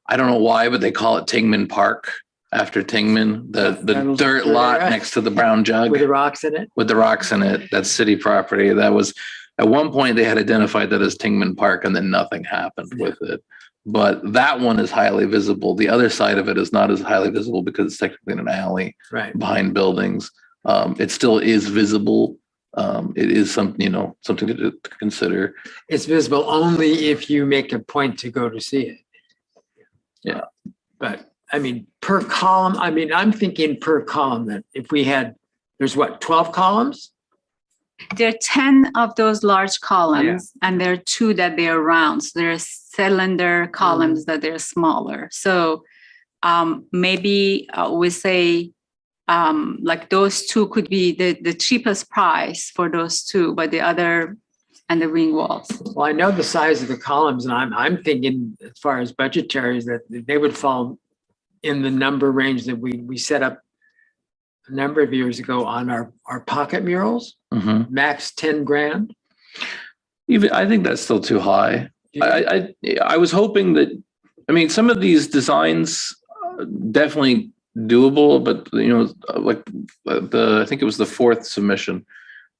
I don't know why, but they call it Tingman Park after Tingman, the dirt lot next to the brown jug With the rocks in it? with the rocks in it. That's city property. That was at one point they had identified that as Tingman Park, and then nothing happened with it. But that one is highly visible. The other side of it is not as highly visible because it's technically in an alley behind buildings. It still is visible. It is something to consider. It's visible only if you make a point to go to see it. Yeah. But I mean, per column, I mean, I'm thinking per column that if we had, there's what, 12 columns? There are 10 of those large columns, and there are 2 that they're round. So there are cylinder columns that they're smaller. So maybe we say like those 2 could be the cheapest price for those 2, but the other and the wing walls. Well, I know the size of the columns, and I'm thinking as far as budgetary is that they would fall in the number range that we set up a number of years ago on our pocket murals, max 10 grand. Even I think that's still too high. I was hoping that, I mean, some of these designs definitely doable, but like I think it was the 4th submission,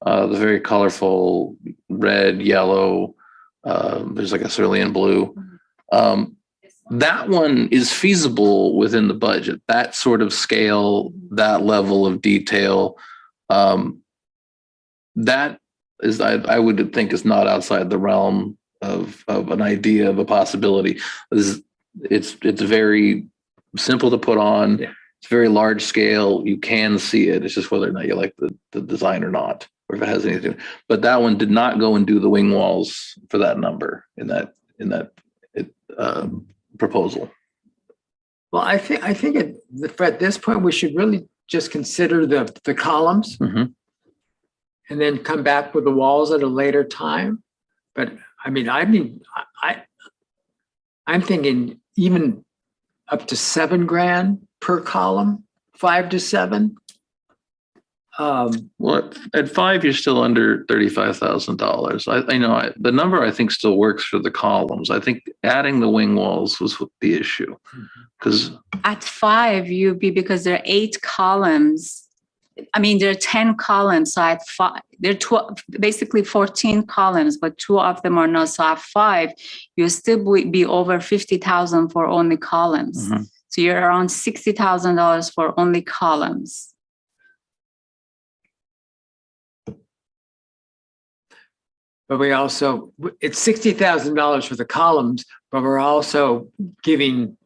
the very colorful red, yellow, there's like a cerulean blue. That one is feasible within the budget. That sort of scale, that level of detail, that is, I would think, is not outside the realm of an idea of a possibility. It's very simple to put on. Yeah. It's very large scale. You can see it. It's just whether or not you like the design or not, or if it has anything. But that one did not go and do the wing walls for that number in that proposal. Well, I think at this point we should really just consider the columns and then come back with the walls at a later time. But I'm thinking even up to $7 grand per column, 5 to 7. Well, at 5, you're still under $35,000. I know the number I think still works for the columns. I think adding the wing walls was the issue, because At 5, you'd be, because there are 8 columns. I mean, there are 10 columns. So at 5, there are 12, basically 14 columns, but 2 of them are not. So at 5, you still be over 50,000 for only columns. So you're around $60,000 for only columns. But it's $60,000 for the columns, but we're also giving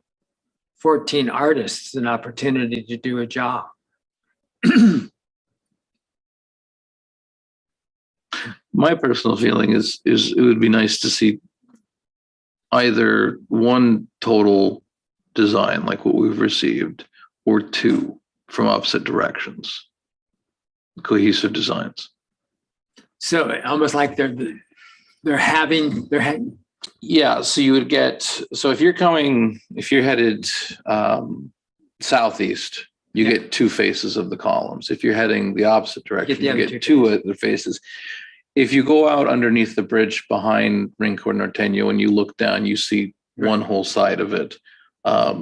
14 artists an opportunity to do a job. my personal feeling is it would be nice to see either one total design like what we've received, or 2 from opposite directions, cohesive designs. So almost like they're having. Yeah, so you would get, so if you're headed southeast, you get 2 faces of the columns. If you're heading the opposite direction, you get 2 of the faces. If you go out underneath the bridge behind Rincon Norteño and you look down, you see one whole side of it. I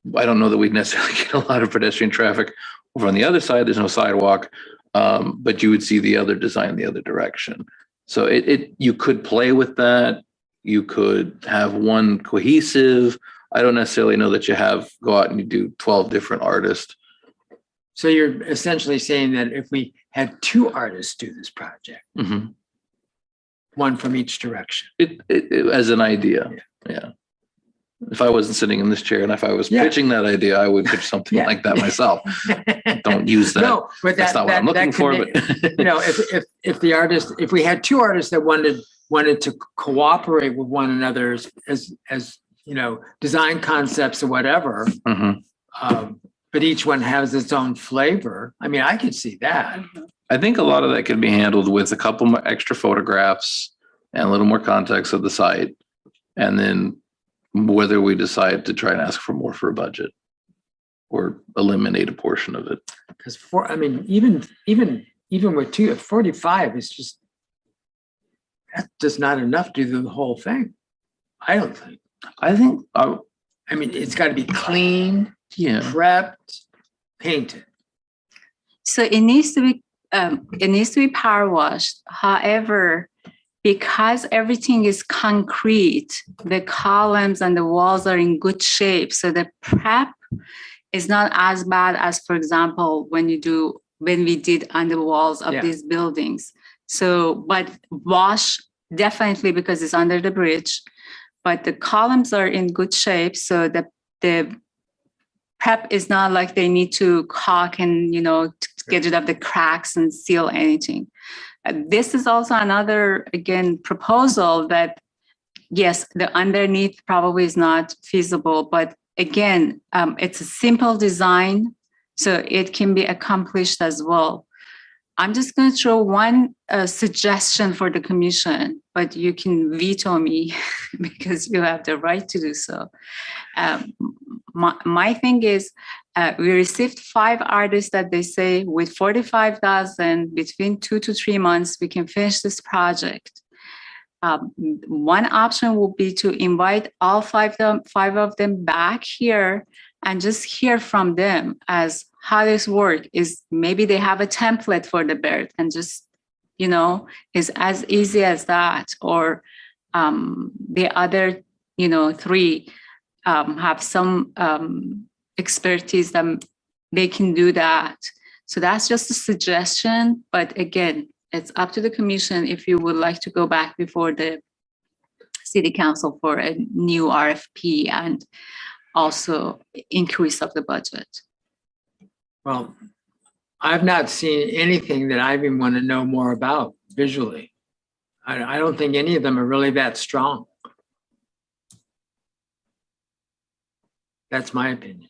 don't know that we'd necessarily get a lot of pedestrian traffic over on the other side. There's no sidewalk, but you would see the other design the other direction. So you could play with that. You could have one cohesive, I don't necessarily know that you go out and you do 12 different artists. So you're essentially saying that if we had 2 artists do this project, Mhm. one from each direction. As an idea. Yeah. If I wasn't sitting in this chair and if I was pitching that idea, I would pitch something like that myself. Don't use that. No, but That's not what I'm looking for. But if we had 2 artists that wanted to cooperate with one another as design concepts or whatever, Mhm. but each one has its own flavor. I mean, I could see that. I think a lot of that can be handled with a couple more extra photographs and a little more context of the site. And then whether we decide to try and ask for more for a budget or eliminate a portion of it. Because even with 45 is just, that's just not enough to do the whole thing. I don't think. I think, It's got to be clean, yeah. prepped, painted. So it needs to be power washed. However, because everything is concrete, the columns and the walls are in good shape. So the prep is not as bad as, for example, when we did on the walls of these buildings. So, but wash definitely because it's under the bridge, but the columns are in good shape. So the prep is not like they need to caulk and, get rid of the cracks and seal anything. This is also another, again, proposal that, yes, the underneath probably is not feasible, but again, it's a simple design, so it can be accomplished as well. I'm just going to throw one suggestion for the commission, but you can veto me because you have the right to do so. My thing is, we received 5 artists that they say with 45,000 between 2 to 3 months, we can finish this project. One option would be to invite all 5 of them back here and just hear from them as how this work is. Maybe they have a template for the bird and just, is as easy as that. Or the other, 3 have some expertise that they can do that. So that's just a suggestion. But again, it's up to the commission if you would like to go back before the city council for a new RFP and also increase of the budget. Well, I've not seen anything that I even want to know more about visually. I don't think any of them are really that strong. That's my opinion.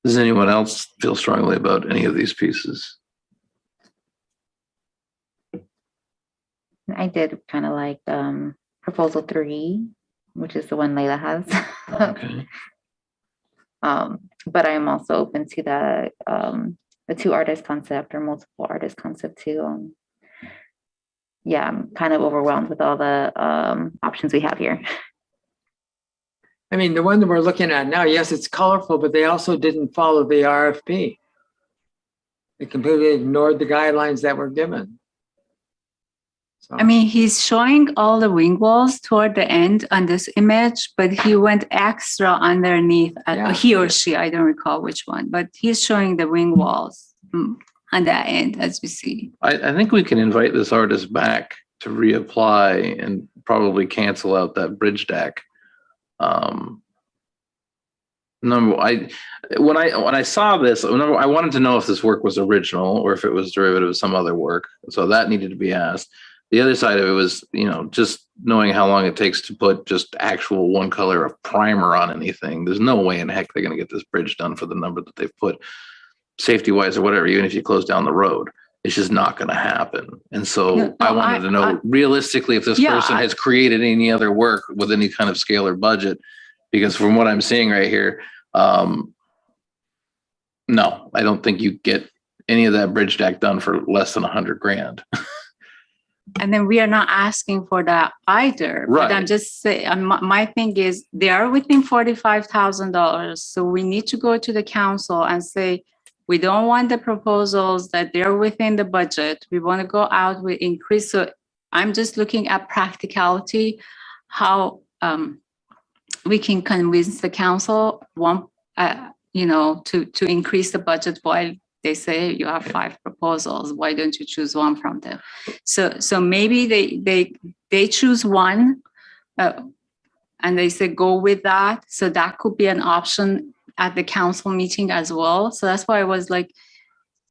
Does anyone else feel strongly about any of these pieces? I did kind of like proposal 3, which is the one Layla has. Okay. But I am also open to the 2 artist concept or multiple artist concept too. I'm kind of overwhelmed with all the options we have here. I mean, the one that we're looking at now, yes, it's colorful, but they also didn't follow the RFP. They completely ignored the guidelines that were given. So. I mean, he's showing all the wing walls toward the end on this image, but he went extra underneath. He or she, I don't recall which one, but he's showing the wing walls on that end, as we see. I think we can invite this artist back to reapply and probably cancel out that bridge deck. When I saw this, I wanted to know if this work was original or if it was derivative of some other work. So that needed to be asked. The other side of it was, just knowing how long it takes to put just actual one color of primer on anything. There's no way in heck they're going to get this bridge done for the number that they've put, safety wise or whatever, even if you close down the road. It's just not going to happen. And so I wanted to know realistically if this person has created any other work with any kind of scale or budget, because from what I'm seeing right here, no, I don't think you get any of that bridge deck done for less than $100,000. And then we are not asking for that either. Right. But I'm just saying, my thing is they are within $45,000. So we need to go to the council and say, we don't want the proposals that they're within the budget. We want to go out with increase. So I'm just looking at practicality, how we can convince the council to increase the budget while they say you have 5 proposals. Why don't you choose one from them? So maybe they choose one and they say go with that. So that could be an option at the council meeting as well. So that's why I was like,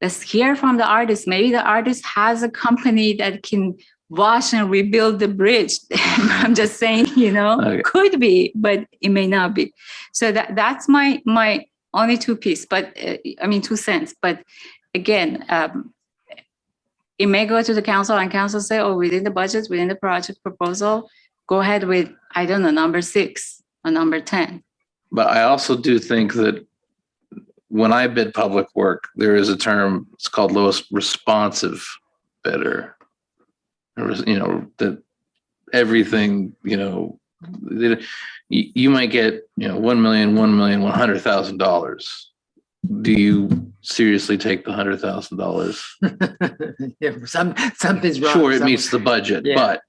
let's hear from the artist. Maybe the artist has a company that can wash and rebuild the bridge. I'm just saying, Okay. could be, but it may not be. So that's my only 2 pieces, but 2 cents. But again, it may go to the council and council say, oh, within the budget, within the project proposal, go ahead with, I don't know, number 6 or number 10. But I also do think that when I bid public work, there is a term, it's called lowest responsive bidder. That everything, you might get, $1,100,000. Do you seriously take the $100,000? Yeah, something's wrong. Sure, it meets the budget, Yeah. but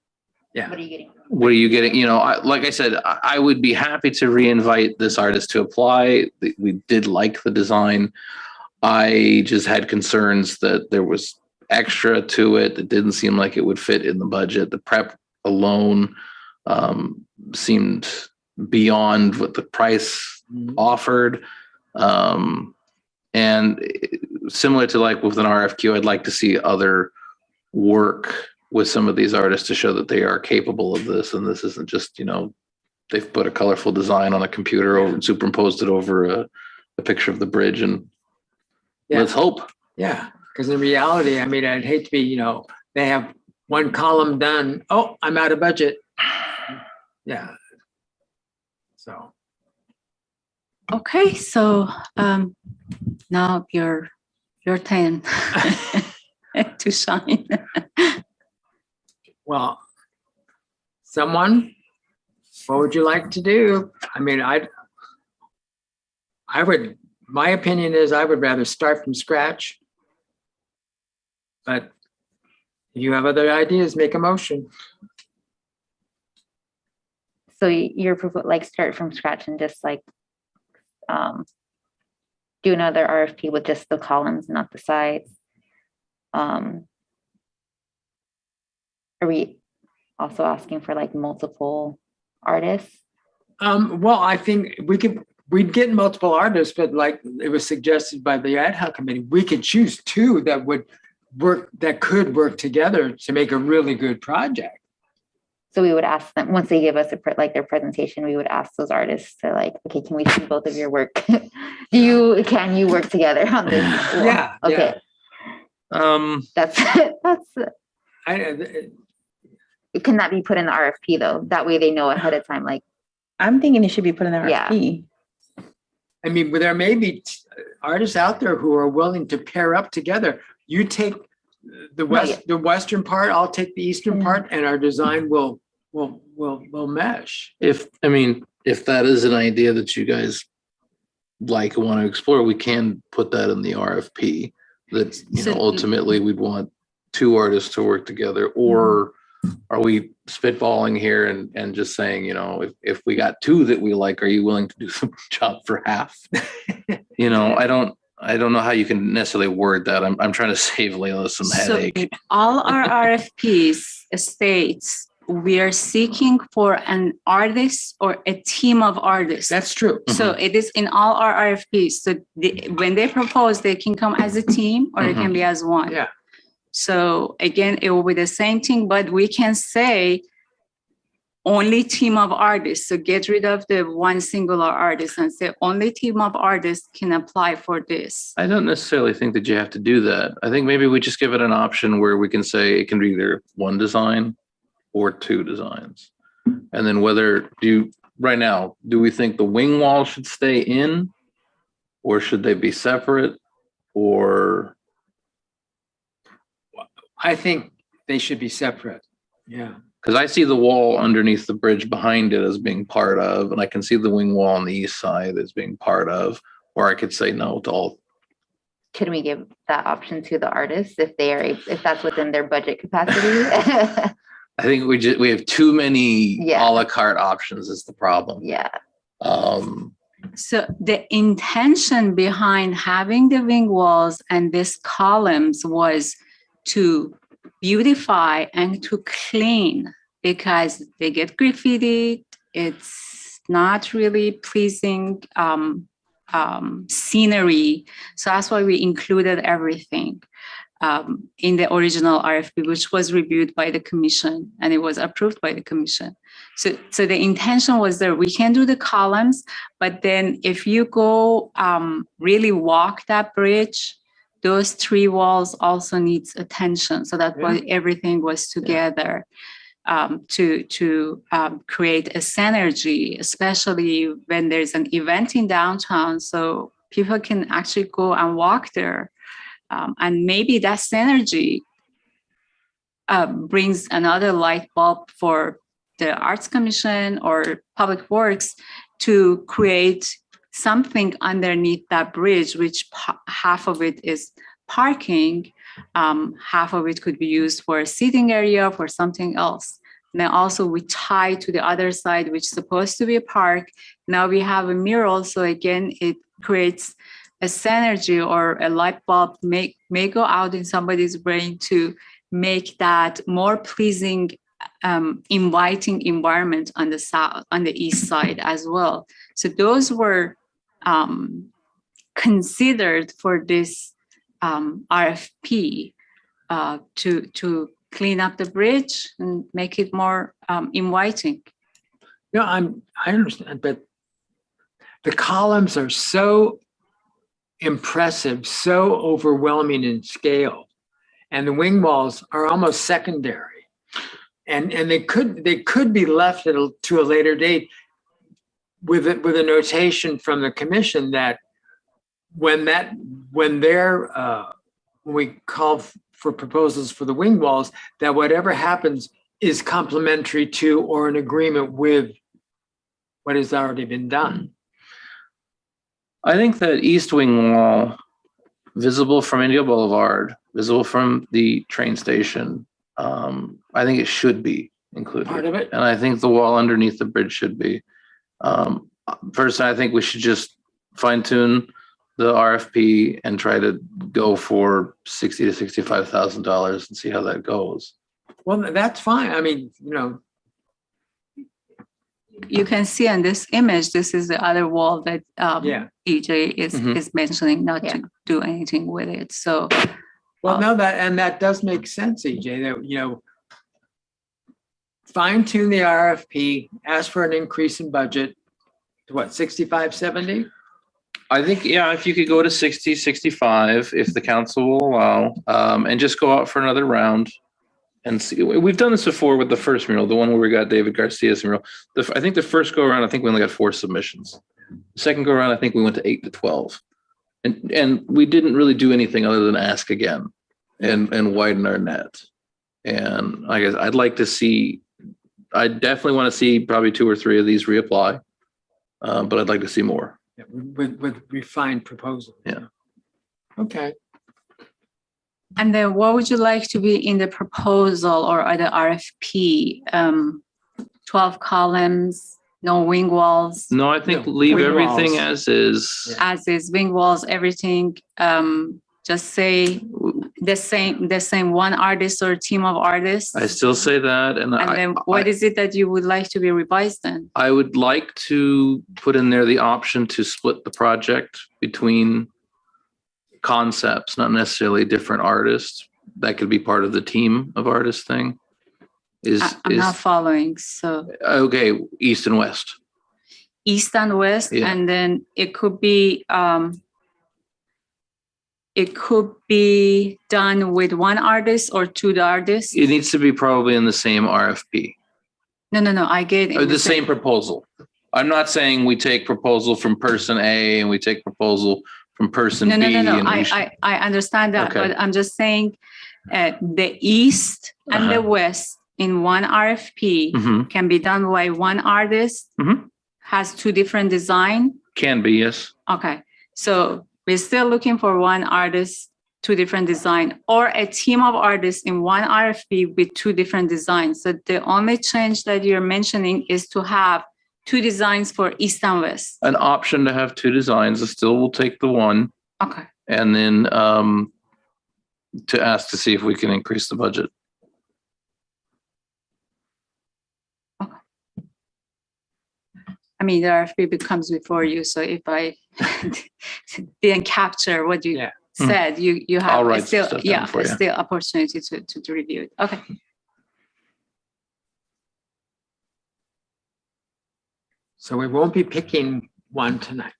Yeah. What are you getting? what are you getting? Like I said, I would be happy to reinvite this artist to apply. We did like the design. I just had concerns that there was extra to it. It didn't seem like it would fit in the budget. The prep alone seemed beyond what the price offered. And similar to like with an RFQ, I'd like to see other work with some of these artists to show that they are capable of this. And this isn't just, they've put a colorful design on a computer and superimposed it over a picture of the bridge. And let's hope. Yeah, because in reality, I'd hate to be, they have 1 column done. Oh, I'm out of budget. Yeah. So. Okay, so now your turn to shine. Well, someone, what would you like to do? My opinion is I would rather start from scratch. But if you have other ideas, make a motion. So you're like start from scratch and just like do another RFP with just the columns, not the sides. Are we also asking for like multiple artists? Well, I think we'd get multiple artists, but like it was suggested by the ad hoc committee, we could choose 2 that could work together to make a really good project. So we would ask them, once they give us their presentation, we would ask those artists to like, okay, can we see both of your work? Can you work together on this? Yeah. Okay. Yeah. That's can that be put in the RFP though? That way they know ahead of time, like. I'm thinking it should be put in the RFP. There may be artists out there who are willing to pair up together. You take the western part, I'll take the eastern part, and our design will mesh. If that is an idea that you guys like and want to explore, we can put that in the RFP. That ultimately we'd want 2 artists to work together. Or are we spitballing here and just saying, if we got 2 that we like, are you willing to do some job for half? I don't know how you can necessarily word that. I'm trying to save Layla some headache. So all our RFPs states we are seeking for an artist or a team of artists. That's true. So it is in all our RFPs. So when they propose, they can come as a team or it can be as one. Yeah. So again, it will be the same thing, but we can say only team of artists. So get rid of the one singular artist and say only team of artists can apply for this. I don't necessarily think that you have to do that. I think maybe we just give it an option where we can say it can be either 1 design or 2 designs. And then right now, do we think the wing wall should stay in, or should they be separate? Or I think they should be separate. Yeah. because I see the wall underneath the bridge behind it as being part of, and I can see the wing wall on the east side as being part of, or I could say no to all. Can we give that option to the artists if that's within their budget capacity? I think we have too many a la carte options is the problem. Yeah. So the intention behind having the wing walls and these columns was to beautify and to clean, because they get graffitied. It's not really pleasing scenery. So that's why we included everything in the original RFP, which was reviewed by the commission and it was approved by the commission. So the intention was there. We can do the columns, but then if you go really walk that bridge, those 3 walls also needs attention. So that's why everything was together to create a synergy, especially when there's an event in downtown. So people can actually go and walk there. And maybe that synergy brings another light bulb for the Arts Commission or Public Works to create something underneath that bridge, which half of it is parking, half of it could be used for a seating area, for something else. And then also we tie to the other side, which is supposed to be a park. Now we have a mural. So again, it creates a synergy, or a light bulb may go out in somebody's brain to make that more pleasing, inviting environment on the south, on the east side as well. So those were considered for this RFP to clean up the bridge and make it more inviting. No, I understand, but the columns are so impressive, so overwhelming in scale, and the wing walls are almost secondary, and they could be left to a later date with a notation from the commission that when we call for proposals for the wing walls, that whatever happens is complementary to or in agreement with what has already been done. I think that east wing wall, visible from Indio Boulevard, visible from the train station, I think it should be included. Part of it. And I think the wall underneath the bridge should be. First, I think we should just fine tune the RFP and try to go for $60,000 to $65,000 and see how that goes. Well, that's fine. I mean, You can see on this image, this is the other wall that EJ is mentioning not to do anything with it. So, well, no, that does make sense, EJ. That fine tune the RFP, ask for an increase in budget to what, 65, 70? I think, if you could go to 60, 65, if the council will allow, and just go out for another round and see. We've done this before with the first mural, the one where we got David Garcia's mural. I think the first go around, I think we only got 4 submissions. The second go around, I think we went to 8 to 12. And we didn't really do anything other than ask again and widen our net. And I guess I'd like to see, I definitely want to see probably 2 or 3 of these reapply, but I'd like to see more. Yeah, with refined proposal. Yeah. Okay. and then what would you like to be in the proposal or the RFP? 12 columns, no wing walls, No, I think No, leave wing everything walls. as is. as is, wing walls, everything. Just say the same one artist or team of artists. I still say that. And then what is it that you would like to be revised then? I would like to put in there the option to split the project between concepts, not necessarily different artists. That could be part of the team of artists thing. I'm not following. So Okay, east and west. east and west, Yeah. and then it could be done with one artist or 2 artists. It needs to be probably in the same RFP. No. I get it. Or the same proposal. I'm not saying we take proposal from person A and we take proposal from person No. B. and we should- I understand that, Okay. but I'm just saying the east and the west in one RFP Mhm. can be done by one artist, Mhm. has 2 different design. Can be, yes. Okay, so we're still looking for one artist, 2 different design, or a team of artists in one RFP with 2 different designs. So the only change that you're mentioning is to have two designs for east and west. An option to have two designs. Still, we'll take the one, Okay. and then to ask to see if we can increase the budget. I mean, the RFP becomes before you, so if I didn't capture what you Yeah. said, you I'll have write some still, stuff down yeah, for you. still opportunity to review it. Okay. So we won't be picking one tonight.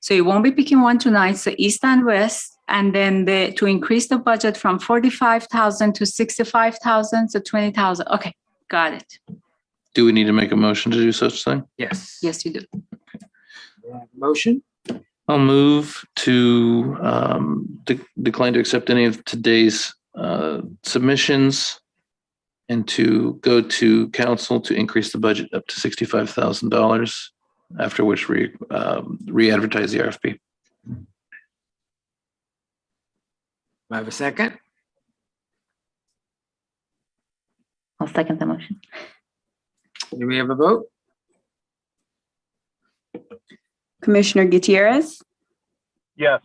So you won't be picking one tonight, so east and west, and then to increase the budget from 45,000 to 65,000, so 20,000. Okay, got it. Do we need to make a motion to do such thing? Yes. Yes, you do. Motion? I'll move to decline to accept any of today's submissions and to go to council to increase the budget up to $65,000, after which we re-advertise the RFP. Do I have a second? I'll second the motion. Do we have a vote? Commissioner Gutierrez, Yes.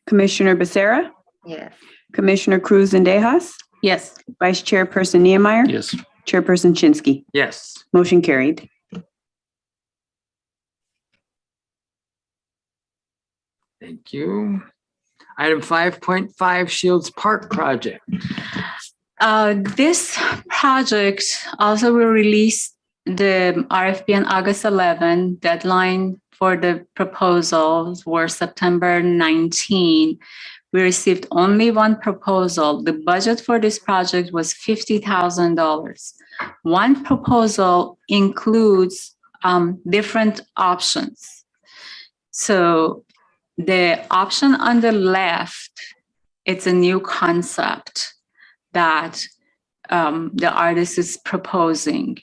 Commissioner Becerra, Yes. Commissioner Cruz and Dejas, Yes. Vice Chairperson Niemeyer, Yes. Chairperson Chinsky. Yes. Motion carried. Thank you. Item 5.5, Shields Park Project. This project also will release the RFP on August 11. Deadline for the proposals were September 19. We received only one proposal. The budget for this project was $50,000. One proposal includes different options. So the option on the left, it's a new concept that the artist is proposing.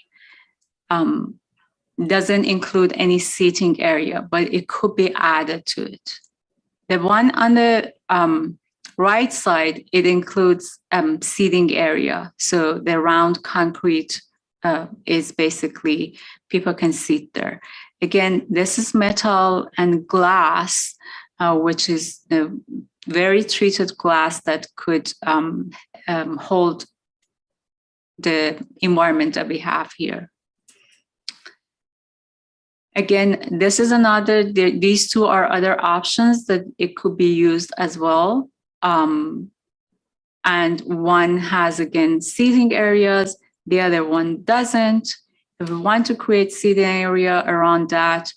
Doesn't include any seating area, but it could be added to it. The one on the right side, it includes seating area. So the round concrete is basically, people can sit there. Again, this is metal and glass, which is the very treated glass that could hold the environment that we have here. Again, this is these two are other options that it could be used as well. And one has, again, seating areas, the other one doesn't. If we want to create seating area around that,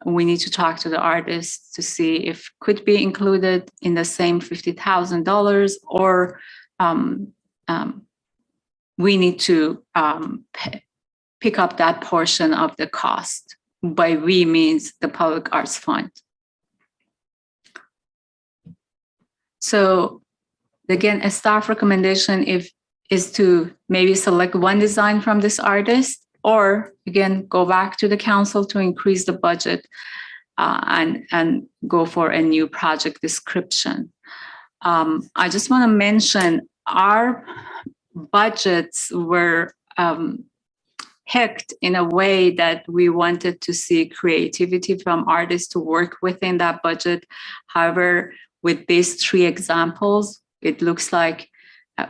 we need to talk to the artist to see if could be included in the same $50,000, or we need to pick up that portion of the cost. By we means the Public Arts Fund. So again, a staff recommendation is to maybe select one design from this artist, or again, go back to the council to increase the budget and go for a new project description. I just want to mention our budgets were picked in a way that we wanted to see creativity from artists to work within that budget. However, with these three examples, it looks like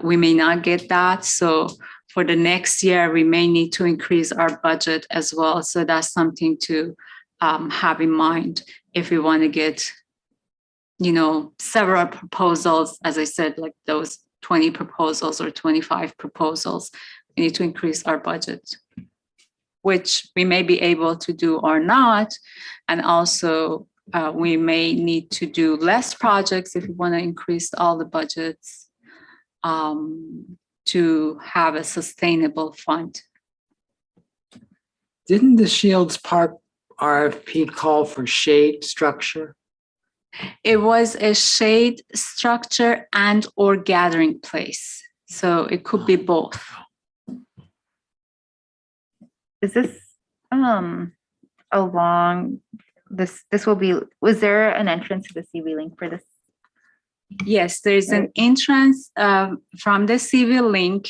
we may not get that. So for the next year, we may need to increase our budget as well. So that's something to have in mind if we want to get, several proposals, as I said, like those 20 proposals or 25 proposals. We need to increase our budget, which we may be able to do or not. And also, we may need to do less projects if we want to increase all the budgets to have a sustainable fund. Didn't the Shields Park RFP call for shade structure? It was a shade structure and or gathering place. So it could be both. Is this along this will be, was there an entrance to the CV link for this? Yes, there's an entrance from the CV link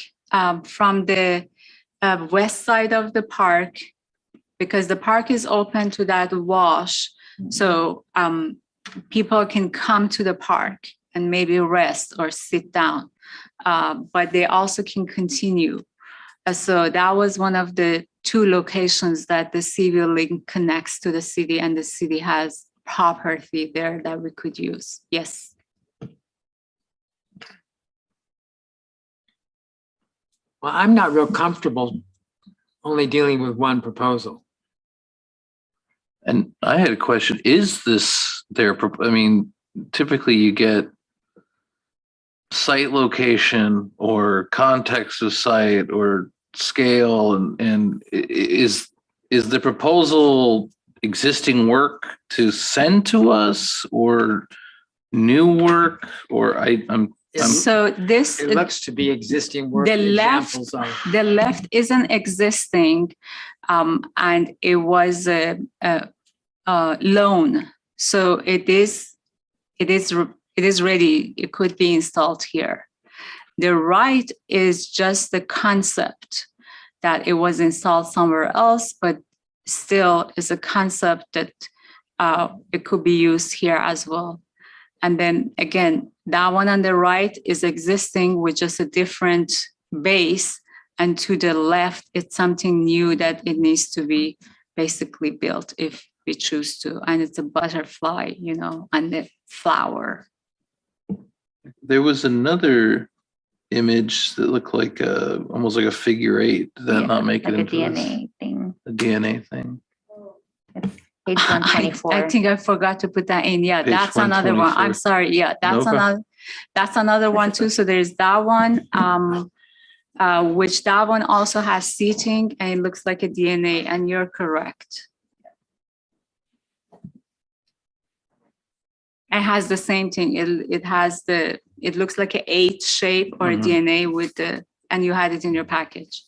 from the west side of the park. because the park is open to that wash. So people can come to the park and maybe rest or sit down, but they also can continue. So that was one of the 2 locations that the civil link connects to the city, and the city has property there that we could use. Yes. Well, I'm not real comfortable only dealing with one proposal. And I had a question, is this I mean, typically you get site location or context of site or scale, and is the proposal existing work to send to us or new work, or So this, It looks to be existing work. the left, Examples are. the left isn't existing, and it was a loan. So it is ready. It could be installed here. The right is just the concept that it was installed somewhere else, but still is a concept that it could be used here as well. And then again, that one on the right is existing with just a different base. And to the left, it's something new that it needs to be basically built if we choose to. And it's a butterfly, and the flower. there was another image that looked like almost like a figure 8. Did that not make like it into a DNA thing. a DNA thing? It's page 124. I think I forgot to put that in. Yeah, Page that's another one. 124. I'm sorry. Yeah, that's No another one too. So there's that one, which that one also has seating, and it looks like a DNA, and you're correct. It has the same thing. It looks like an 8 shape or a Mhm. DNA and you had it in your package.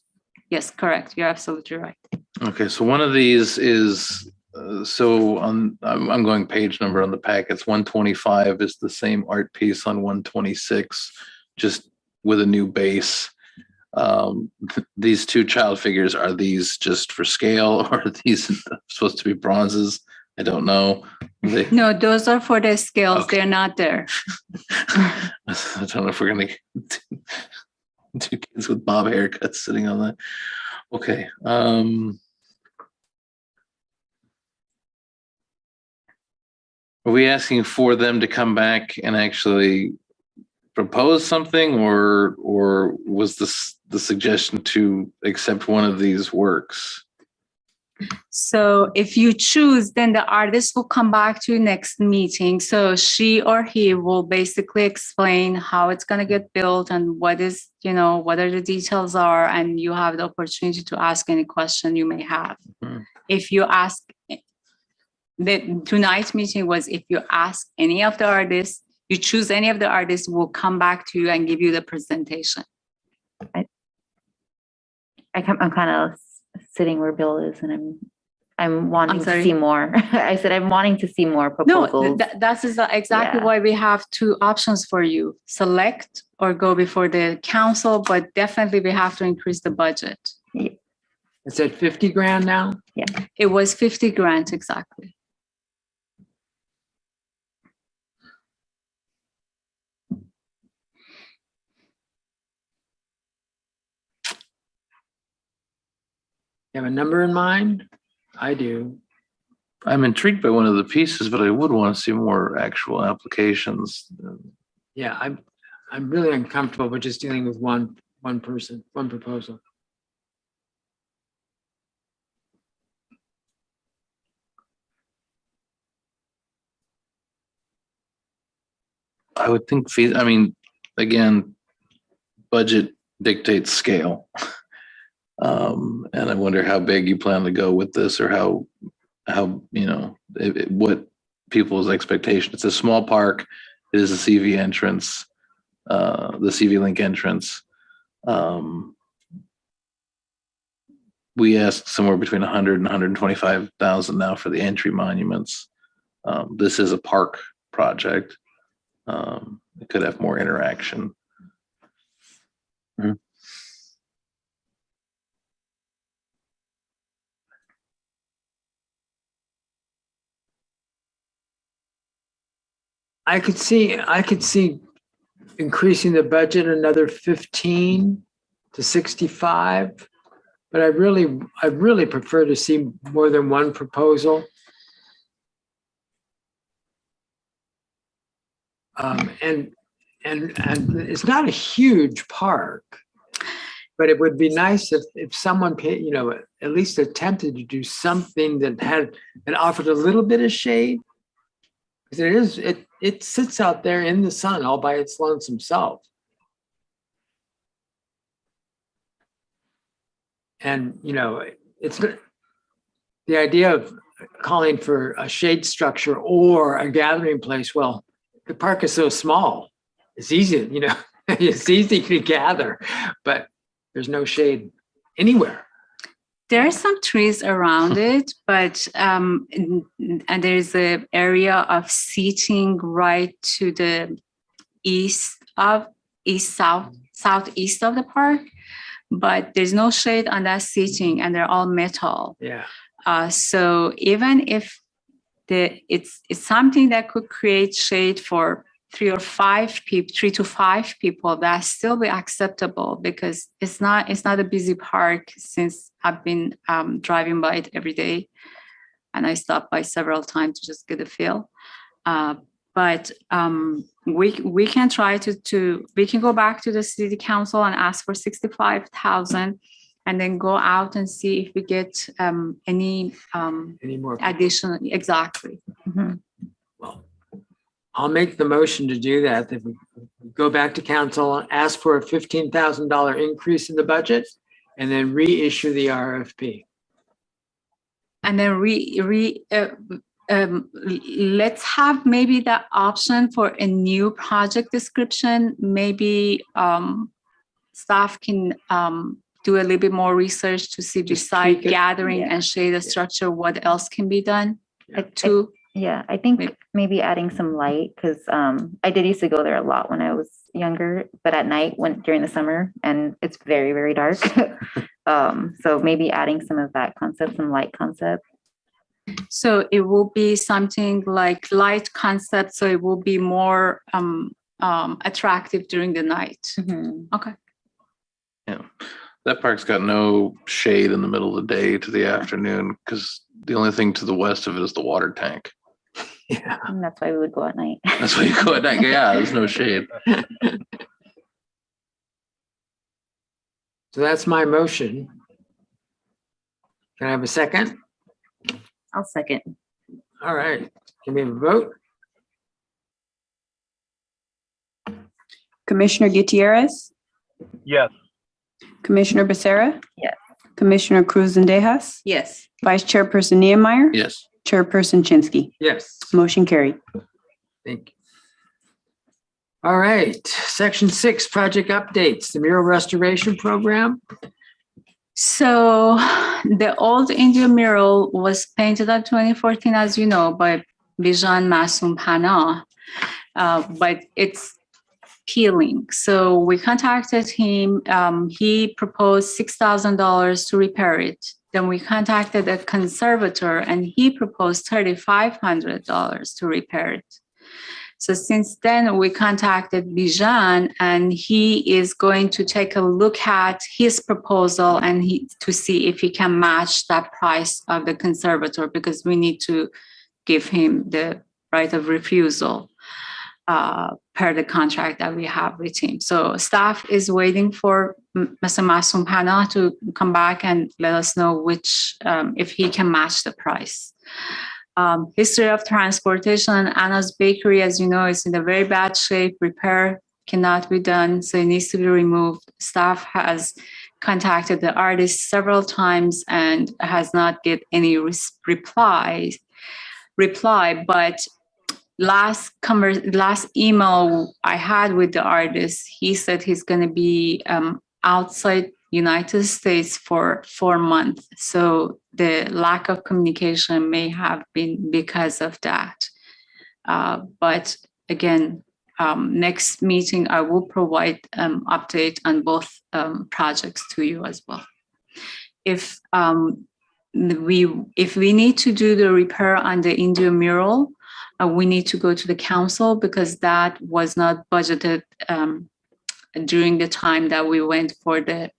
Yes, correct. You're absolutely right. Okay, so one of these is I'm going page number on the packets. 125 is the same art piece on 126, just with a new base. These 2 child figures, are these just for scale, or are these supposed to be bronzes? I don't know. No, those are for the scales. Okay. They're not there. I don't know if we're gonna get 2 kids with bob haircuts sitting on that. Okay. Are we asking for them to come back and actually propose something, or was this the suggestion to accept one of these works? So if you choose, then the artist will come back to your next meeting. So she or he will basically explain how it's going to get built and what are the details are. And you have the opportunity to ask any question you may have. Mhm. If you ask, tonight's meeting was if you ask any of the artists, you choose any of the artists, will come back to you and give you the presentation. I'm kind of sitting where Bill is, and I'm wanting to sorry? see more. I said I'm wanting to see more proposals. No, that's exactly Yeah. why we have 2 options for you: select or go before the council. But definitely, we have to increase the budget. It's at 50 grand now? It was 50 grand exactly. You have a number in mind? I do. I'm intrigued by one of the pieces, but I would want to see more actual applications. Yeah, I'm really uncomfortable with just dealing with one person, one proposal. I would think, again, budget dictates scale. And I wonder how big you plan to go with this, or how what people's expectation. It's a small park. It is a CV entrance, the CV link entrance. We asked somewhere between 100 and 125,000 now for the entry monuments. This is a park project. It could have more interaction. I could see increasing the budget another 15 to 65, but I really prefer to see more than one proposal. And it's not a huge park, but it would be nice if someone paid, at least attempted to do something that offered a little bit of shade. Because it sits out there in the sun all by its lonesome self. And, it's the idea of calling for a shade structure or a gathering place. Well, the park is so small. It's easy, it's easy to gather, but there's no shade anywhere. There are some trees around it, but and there's an area of seating right to the southeast of the park, but there's no shade on that seating, and they're all metal. Yeah. So even if it's something that could create shade for 3 to 5 people, that still be acceptable, because it's not a busy park. Since I've been driving by it every day, and I stopped by several times to just get a feel. But we can try we can go back to the city council and ask for 65,000, and then go out and see if we get any more additional. Exactly. Mm-hmm. Well, I'll make the motion to do that. If we go back to council and ask for a $15,000 increase in the budget, and then reissue the RFP. And then let's have maybe that option for a new project description. Maybe staff can do a little bit more research to see, beside gathering and shade structure, what else can be done. I think maybe adding some light, because I did used to go there a lot when I was younger, but at night during the summer, and it's very, very dark. So maybe adding some of that concept, some light concept. So it will be something like light concept, so it will be more attractive during the night. Mm-hmm. Okay. Yeah, that park's got no shade in the middle of the day to the afternoon, because the only thing to the west of it is the water tank. Yeah. And that's why we would go at night. That's why you go at night. Yeah, there's no shade. So that's my motion. Can I have a second? I'll second. All right. Can we have a vote? Commissioner Gutierrez, Yes. Commissioner Becerra. Yes. Commissioner Cruz Zendejas, Yes. Vice Chairperson Niemeyer, Yes. Chairperson Chinsky. Yes. Motion carried. Thank you. All right. Section 6, project updates, the mural restoration program. So the old Indio mural was painted in 2014, as you know, by Bijan Masum Pana, but it's peeling. So we contacted him. He proposed $6,000 to repair it. Then we contacted a conservator, and he proposed $3,500 to repair it. So since then, we contacted Bijan, and he is going to take a look at his proposal and to see if he can match that price of the conservator, because we need to give him the right of refusal per the contract that we have with him. So staff is waiting for Mr. Masum Pana to come back and let us know if he can match the price. History of transportation. Anna's Bakery, as you know, is in a very bad shape. Repair cannot be done, so it needs to be removed. Staff has contacted the artist several times and has not get any reply. But last email I had with the artist, he said he's going to be outside United States for 4 months. So the lack of communication may have been because of that. But again, next meeting, I will provide update on both projects to you as well. If we need to do the repair on the Indio mural, we need to go to the council because that was not budgeted during the time that we went for the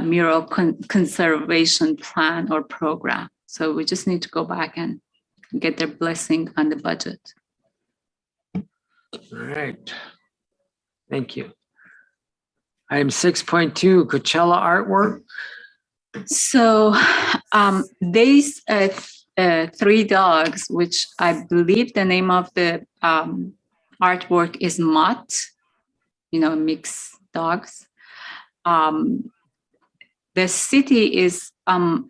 mural conservation plan or program. So we just need to go back and get their blessing on the budget. All right. Thank you. Item 6.2, Coachella Artwork. So these 3 dogs, which I believe the name of the artwork is Mutt, mixed dogs. The city is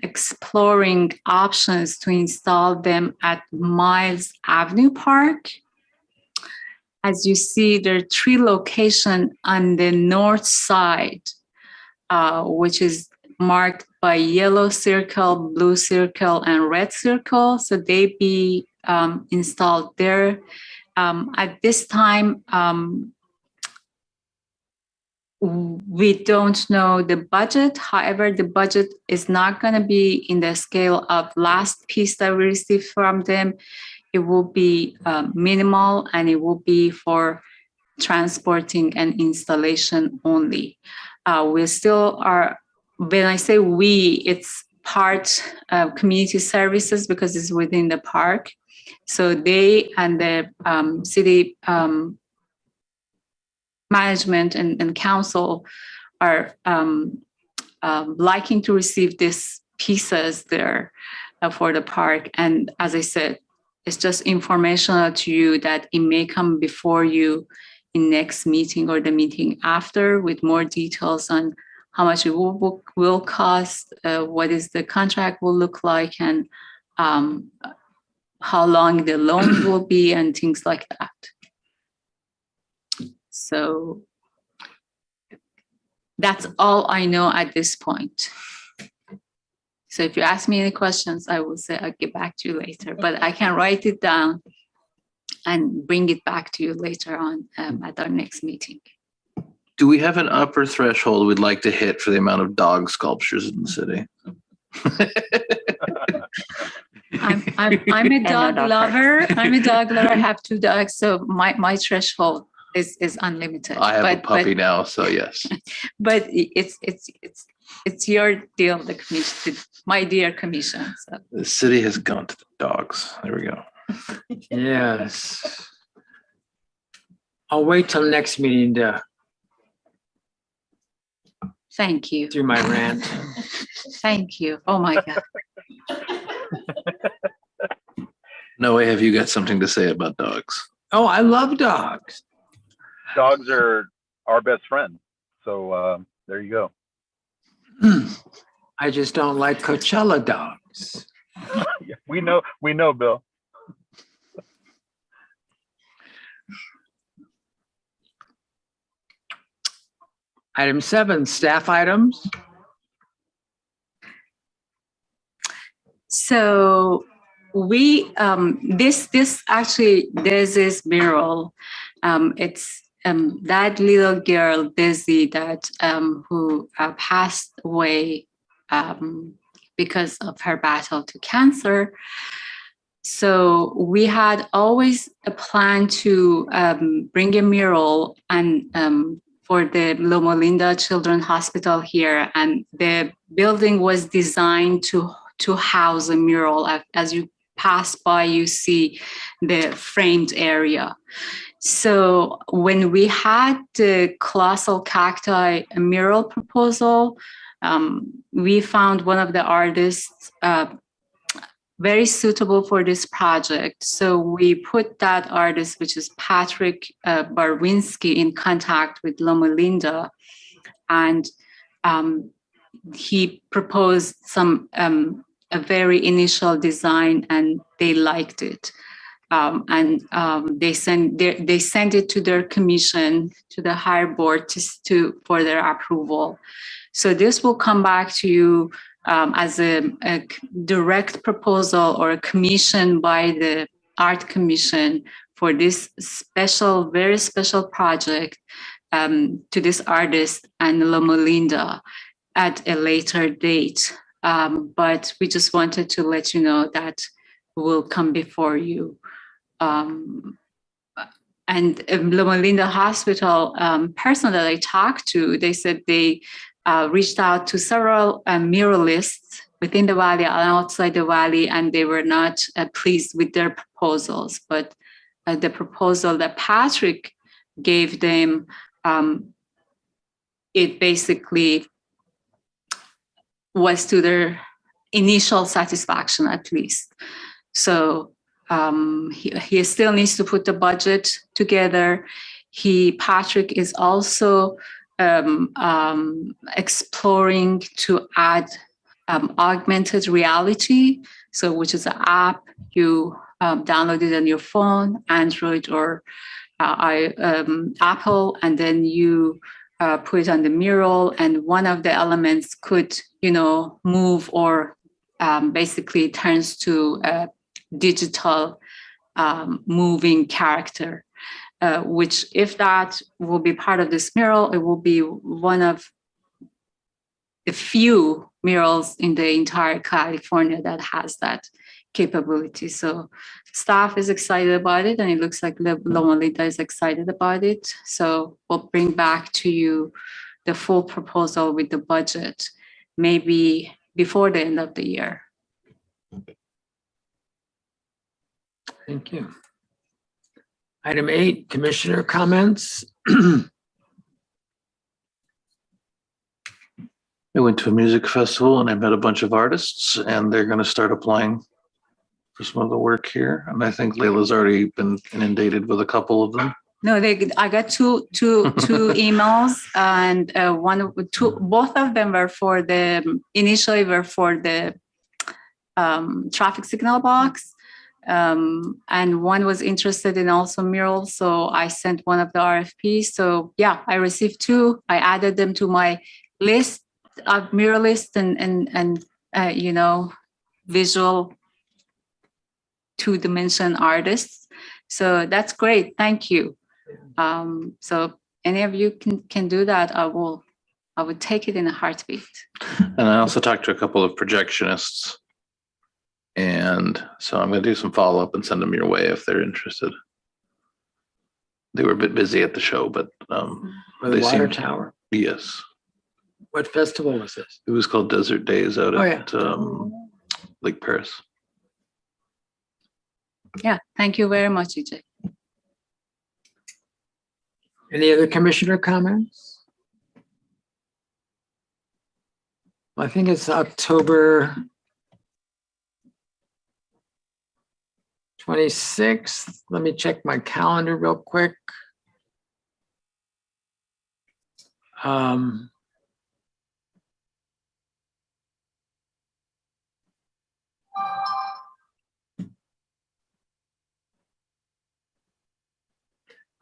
exploring options to install them at Miles Avenue Park. As you see, there are 3 locations on the north side, which is marked by yellow circle, blue circle, and red circle. So they be installed there. At this time, we don't know the budget. However, the budget is not going to be in the scale of last piece that we received from them. It will be minimal, and it will be for transporting and installation only. We still are, when I say we, it's part of community services because it's within the park. So they and the city management and council are liking to receive these pieces there for the park. And as I said, it's just informational to you that it may come before you in next meeting or the meeting after with more details on how much it will cost, what is the contract will look like, and how long the loan will be, and things like that. So that's all I know at this point. So if you ask me any questions, I will say I'll get back to you later, but I can write it down and bring it back to you later on at our next meeting. Do we have an upper threshold we'd like to hit for the amount of dog sculptures in the city? I'm a dog lover. I'm a dog lover. I have 2 dogs, so my threshold is unlimited. I have a puppy now, so yes. But it's your deal, the commission, my dear commission. So. The city has gone to the dogs. There we go. Yes. I'll wait till next meeting to Thank you. do my rant. Thank you. Oh my God. Noe, have you got something to say about dogs? Oh, I love dogs. Dogs are our best friend. So there you go. I just don't like Coachella dogs. We know, Bill. Item 7, staff items. So we this actually there's this mural. It's that little girl Daisy that who passed away because of her battle to cancer. So we had always a plan to bring a mural and for the Loma Linda Children's Hospital here, and the building was designed to house a mural. As you pass by, you see the framed area. So when we had the colossal cacti mural proposal, we found one of the artists very suitable for this project. So we put that artist, which is Patrick Barwinski, in contact with Loma Linda, and he proposed some a very initial design, and they liked it. They sent it to their commission, to the higher board for their approval. So this will come back to you as a direct proposal or a commission by the Art Commission for this special, very special project to this artist and Loma Linda at a later date. But we just wanted to let you know that will come before you Loma Linda Hospital person that I talked to, they said they reached out to several muralists within the valley and outside the valley, and they were not pleased with their proposals. But the proposal that Patrick gave them, it basically was to their initial satisfaction, at least. So he still needs to put the budget together. Patrick is also exploring to add augmented reality, so which is an app you download it on your phone, Android or Apple, and then you put it on the mural, and one of the elements could, move or basically turns to a digital moving character, which if that will be part of this mural, it will be one of the few murals in the entire California that has that capability. So staff is excited about it, and it looks like Loma Linda is excited about it. So we'll bring back to you the full proposal with the budget, maybe before the end of the year. Thank you. Item 8, commissioner comments. I went to a music festival and I met a bunch of artists, and they're going to start applying for some of the work here. And I think Layla's already been inundated with a couple of them. No, I got two emails, and both of them were initially were for the traffic signal box. And one was interested in also murals. So I sent one of the RFPs. So yeah, I received 2. I added them to my list of muralists and visual 2-dimension artists. So that's great. Thank you. So any of you can do that. I would take it in a heartbeat. And I also talked to a couple of projectionists. And so I'm going to do some follow-up and send them your way if they're interested. They were a bit busy at the show, but The water tower. Yes. What festival was this? It was called Desert Days out at Lake Paris. Yeah, thank you very much, EJ. Any other commissioner comments? I think it's October 26th. Let me check my calendar real quick.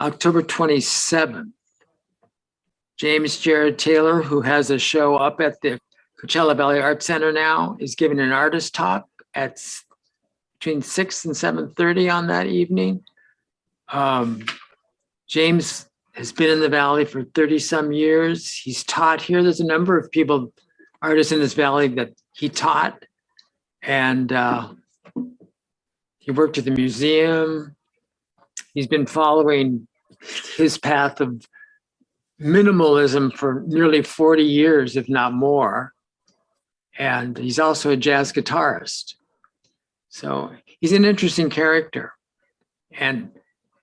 October 27th, James Jared Taylor, who has a show up at the Coachella Valley Arts Center now, is giving an artist talk at between 6 and 7:30 on that evening. James has been in the Valley for 30 some years. He's taught here. There's a number of people, artists in this Valley that he taught. And he worked at the museum. He's been following his path of minimalism for nearly 40 years, if not more. And he's also a jazz guitarist. So he's an interesting character. And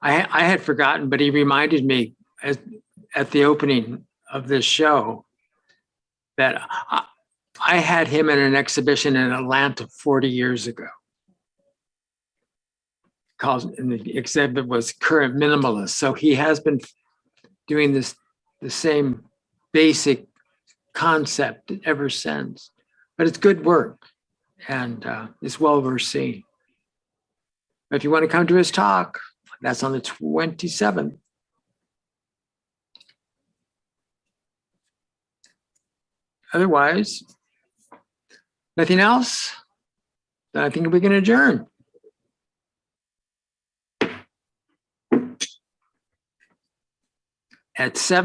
I had forgotten, but he reminded me at the opening of this show that I had him in an exhibition in Atlanta 40 years ago. And the exhibit was Current Minimalist. So he has been doing the same basic concept ever since. But it's good work, and it's well worth seeing. If you want to come to his talk, that's on the 27th. Otherwise, nothing else? Then I think we can adjourn. At 7.